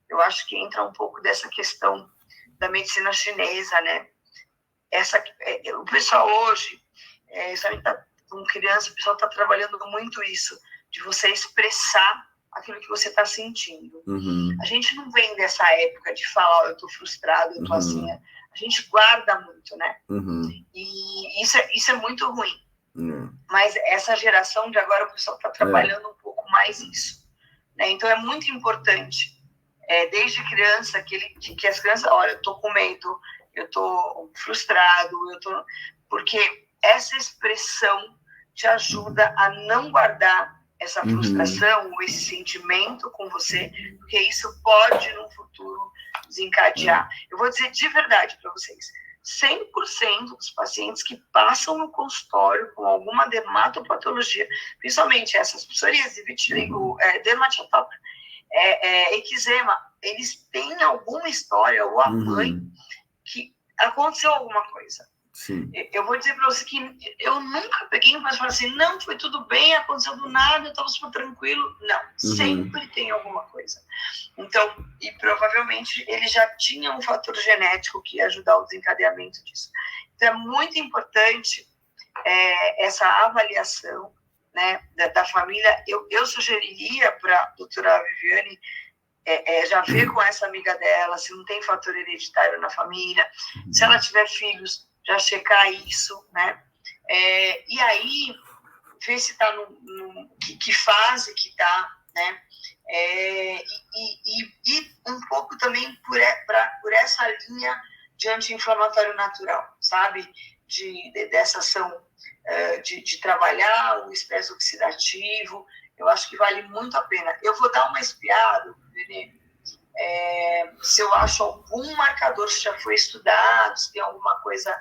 eu acho que entra um pouco dessa questão da medicina chinesa, né? O pessoal hoje, sabe, com criança, o pessoal está trabalhando muito isso, de você expressar aquilo que você está sentindo. A gente não vem dessa época de falar, eu estou frustrado, eu estou assim. A gente guarda muito, né? E isso é muito ruim. Mas essa geração de agora, o pessoal está trabalhando um pouco mais isso, né? Então, é muito importante, desde criança, que as crianças, olha, eu estou com medo, eu estou frustrado, porque essa expressão te ajuda a não guardar essa frustração ou esse sentimento com você, porque isso pode, no futuro, desencadear. Eu vou dizer de verdade para vocês, 100% dos pacientes que passam no consultório com alguma dermatopatologia, principalmente essas psoríase, vitiligo, dermatite, eczema, eles têm alguma história, ou a mãe, que aconteceu alguma coisa. Sim. Eu vou dizer para você que eu nunca peguei mas falei assim, não, foi tudo bem, aconteceu do nada, eu estava super tranquilo. Não, sempre tem alguma coisa. Então, e provavelmente ele já tinha um fator genético que ia ajudar o desencadeamento disso. Então, é muito importante essa avaliação, né, da família. Eu sugeriria para a doutora Viviane já ver com essa amiga dela se não tem fator hereditário na família, se ela tiver filhos, já checar isso, né? E aí, ver se está que fase que está, né? E um pouco também por essa linha de anti-inflamatório natural, sabe? Dessa ação de trabalhar o estresse oxidativo. Eu acho que vale muito a pena. Eu vou dar uma espiada, Renê, se eu acho algum marcador, se já foi estudado, se tem alguma coisa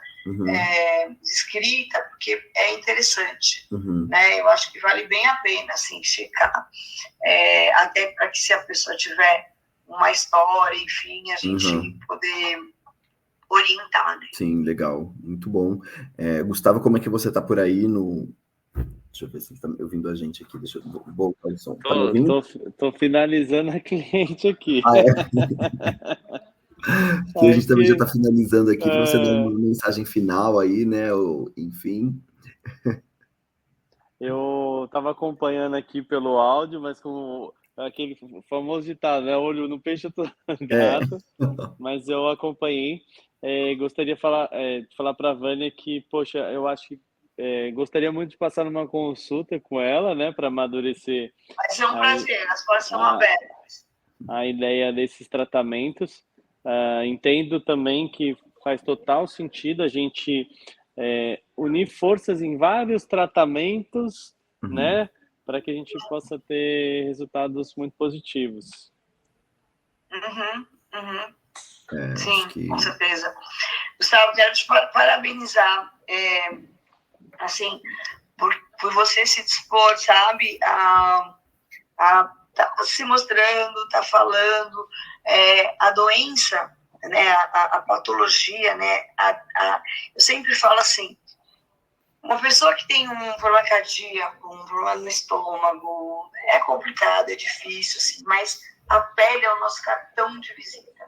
escrita, porque é interessante. Né? Eu acho que vale bem a pena assim, checar. Até para que, se a pessoa tiver uma história, enfim, a gente poder orientar. Né? Sim, legal. Muito bom. Gustavo, como é que você está por aí no... Deixa eu ver se ele está ouvindo a gente aqui. Deixa eu voltar o som. Tá me ouvindo? Tô finalizando a cliente aqui. Que a gente também já está finalizando aqui, para você dar uma mensagem final aí, né? Enfim. Eu estava acompanhando aqui pelo áudio, mas com aquele famoso ditado, né? Olho no peixe, eu tô gato. Mas eu acompanhei. Gostaria de falar para a Vânia que, poxa, eu acho que gostaria muito de passar numa consulta com ela, né, para amadurecer. Vai ser um prazer, as portas são abertas. A ideia desses tratamentos. Entendo também que faz total sentido a gente unir forças em vários tratamentos, né, para que a gente possa ter resultados muito positivos. Sim, com certeza. Gustavo, quero te parabenizar, assim, por você se dispor, sabe, a tá se mostrando, tá falando, a doença, né, a patologia, né, eu sempre falo assim, uma pessoa que tem um problema cardíaco, um problema no estômago, é complicado, é difícil, assim, mas a pele é o nosso cartão de visita,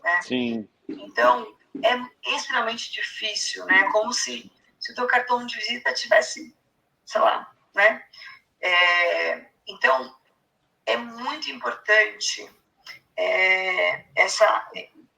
né? Sim. Então, é extremamente difícil, né? Como se o teu cartão de visita tivesse, sei lá, né? Então, é muito importante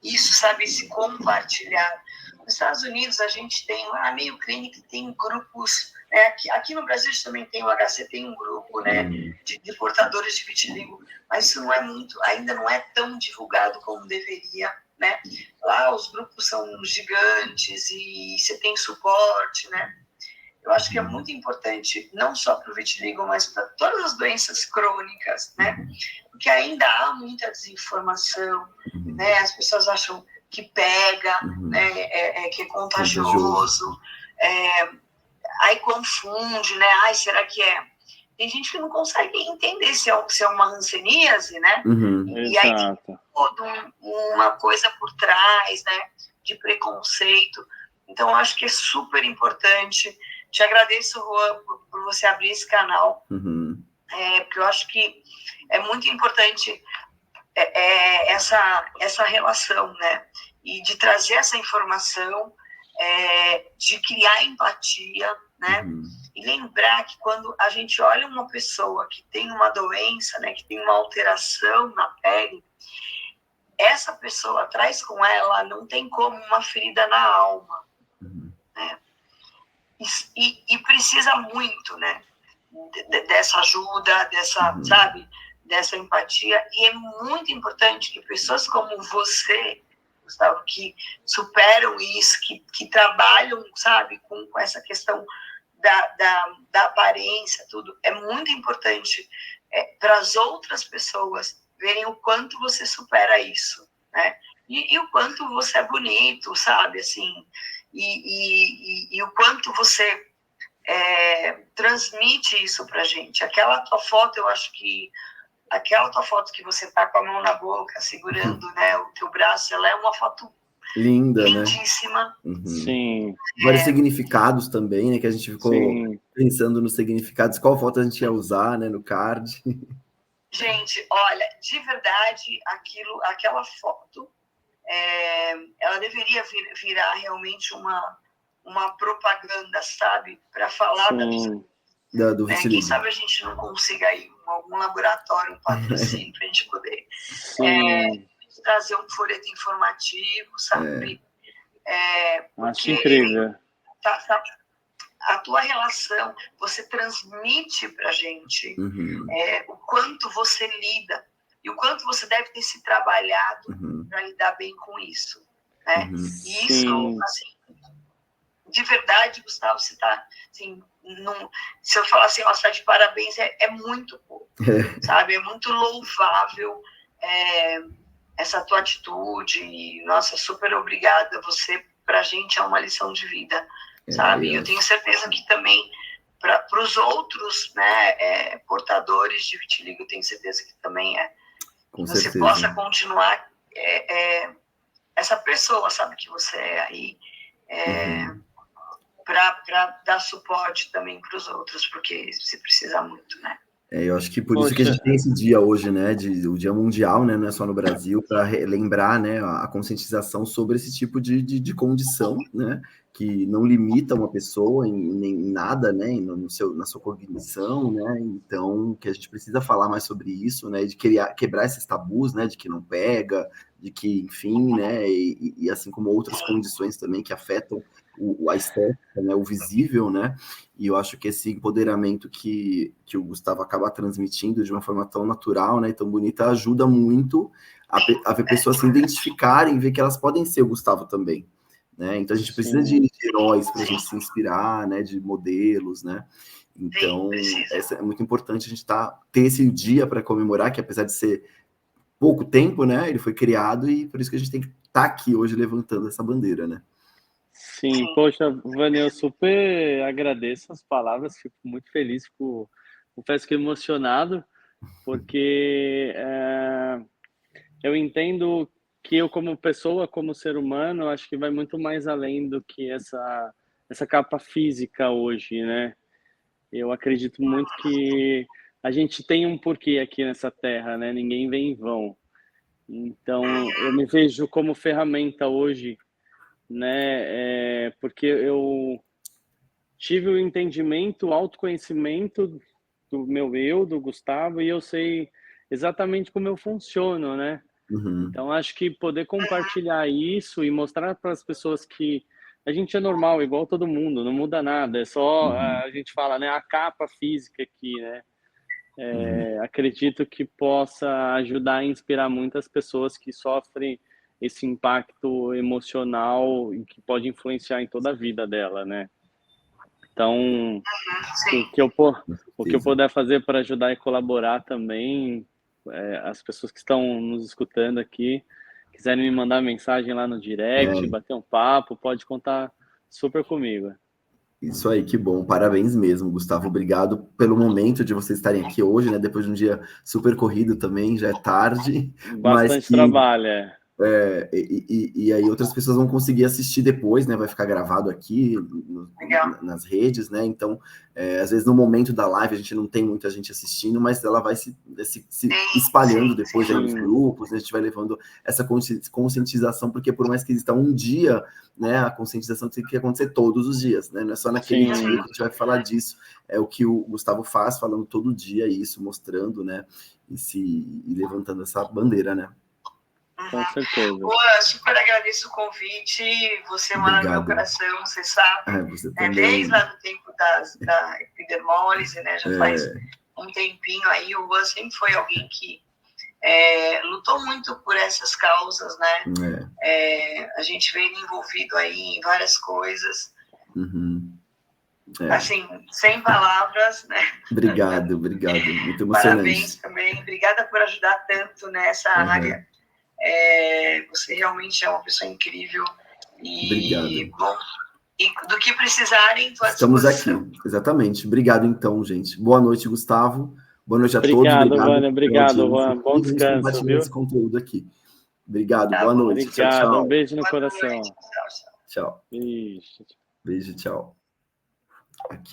isso, sabe, esse compartilhar. Nos Estados Unidos, a gente tem, a Mayo Clinic tem grupos, né? Aqui no Brasil, a gente também tem, o HC tem um grupo, né, de portadores de vitiligo, mas isso não é muito, ainda não é tão divulgado como deveria, né? Lá os grupos são gigantes e você tem suporte, né? Eu acho que é muito importante, não só para o vitiligo, mas para todas as doenças crônicas, né? Porque ainda há muita desinformação, né? As pessoas acham que pega, né? Que é contagioso, aí confunde, né? Ai, será que é? tem gente que não consegue entender se é uma hanseníase, né? E aí tem toda uma coisa por trás, né? De preconceito. Então, eu acho que é super importante. Te agradeço, Juan, por você abrir esse canal. Porque eu acho que é muito importante essa relação, né? E de trazer essa informação, de criar empatia, né? E lembrar que quando a gente olha uma pessoa que tem uma doença, né? Que tem uma alteração na pele, essa pessoa traz com ela, não tem como, uma ferida na alma, né? E precisa muito, né? Dessa ajuda, sabe? Dessa empatia. E é muito importante que pessoas como você, Gustavo, que superam isso, que trabalham, sabe, com essa questão da aparência, tudo, é muito importante para as outras pessoas verem o quanto você supera isso, né? E o quanto você é bonito, sabe, assim, e o quanto você transmite isso pra gente. Aquela tua foto, eu acho que aquela tua foto que você tá com a mão na boca, segurando, né, o teu braço, ela é uma foto linda, lindíssima. Né? Sim. Vários significados também, né, que a gente ficou pensando nos significados, qual foto a gente ia usar, né, no card. Gente, olha, de verdade, aquela foto, ela deveria virar realmente uma propaganda, sabe? Para falar do Vitiligo. Quem sabe a gente não consiga aí algum laboratório, um patrocínio para a gente poder trazer um folheto informativo, sabe? Acho incrível. A tua relação, você transmite para a gente o quanto você lida e o quanto você deve ter se trabalhado para lidar bem com isso, né? E isso, assim, de verdade, Gustavo, você está, assim, se eu falar assim, você tá de parabéns, é muito pouco, sabe? É muito louvável essa tua atitude e, nossa, super obrigada. Você, pra gente, é uma lição de vida, sabe? E eu tenho certeza que também para os outros, né, portadores de vitiligo, eu tenho certeza que também Com você certeza. possa continuar essa pessoa, sabe, que você é aí, para dar suporte também para os outros, porque se precisa muito, né? Eu acho que por isso que a gente tem esse dia hoje, né, o Dia Mundial, né, não é só no Brasil, para lembrar, né, a conscientização sobre esse tipo de condição, né, que não limita uma pessoa em nada, né, na sua cognição, né, então que a gente precisa falar mais sobre isso, né, de quebrar esses tabus, né, de que não pega, de que, enfim, né, e assim como outras condições também que afetam a estética, né, o visível, né, e eu acho que esse empoderamento que o Gustavo acaba transmitindo de uma forma tão natural, né, tão bonita, ajuda muito a ver pessoas se identificarem, ver que elas podem ser o Gustavo também, né, então a gente precisa de heróis para a gente se inspirar, né, de modelos, né, então é muito importante a gente ter esse dia para comemorar, que apesar de ser pouco tempo, né, ele foi criado e por isso que a gente tem que estar aqui hoje levantando essa bandeira, né. Sim, poxa, Vânia, eu super agradeço as palavras, fico muito feliz, confesso que emocionado, porque eu entendo que eu como pessoa, como ser humano, acho que vai muito mais além do que essa capa física hoje, né? Eu acredito muito que a gente tem um porquê aqui nessa terra, né? Ninguém vem em vão. Então, eu me vejo como ferramenta hoje, né? Porque eu tive o entendimento, o autoconhecimento do meu eu, do Gustavo, e eu sei exatamente como eu funciono, né? Então, acho que poder compartilhar isso e mostrar para as pessoas que a gente é normal, igual todo mundo, não muda nada, é só, a gente fala, né, a capa física aqui, né? Acredito que possa ajudar a inspirar muitas pessoas que sofrem esse impacto emocional e que pode influenciar em toda a vida dela, né? Então, o que eu puder fazer para ajudar e colaborar também, as pessoas que estão nos escutando aqui, quiserem me mandar mensagem lá no direct, bater um papo, pode contar super comigo. Isso aí, que bom. Parabéns mesmo, Gustavo. Obrigado pelo momento de vocês estarem aqui hoje, né? Depois de um dia super corrido também, já é tarde. Bastante trabalho, é. E aí outras pessoas vão conseguir assistir depois, né? Vai ficar gravado aqui nas redes, né? Então, às vezes no momento da live a gente não tem muita gente assistindo, mas ela vai se espalhando depois aí nos grupos, né? A gente vai levando essa conscientização, porque por mais que exista um dia, né? A conscientização tem que acontecer todos os dias, né? Não é só naquele dia que a gente vai falar disso. É o que o Gustavo faz, falando todo dia isso, mostrando, né? E levantando essa bandeira, né? Com certeza. Super agradeço o convite, você mora no meu coração, você sabe, você desde lá do tempo da epidermólise, né, já faz um tempinho aí, o Juan sempre foi alguém que lutou muito por essas causas, né, a gente vê ele envolvido aí em várias coisas, assim, sem palavras, né. Obrigado, muito emocionante. Parabéns também, obrigada por ajudar tanto nessa área. Você realmente é uma pessoa incrível e, bom, e do que precisarem, estamos aqui, exatamente. Obrigado então, gente. Boa noite, Gustavo. Boa noite a todos. Obrigado, Vânia. Obrigado, Juan. Bom descanso, viu? Esse conteúdo aqui. Obrigado, boa noite. Obrigado, tchau. Um beijo no coração. Tchau. Beijo. Beijo, tchau. Aqui.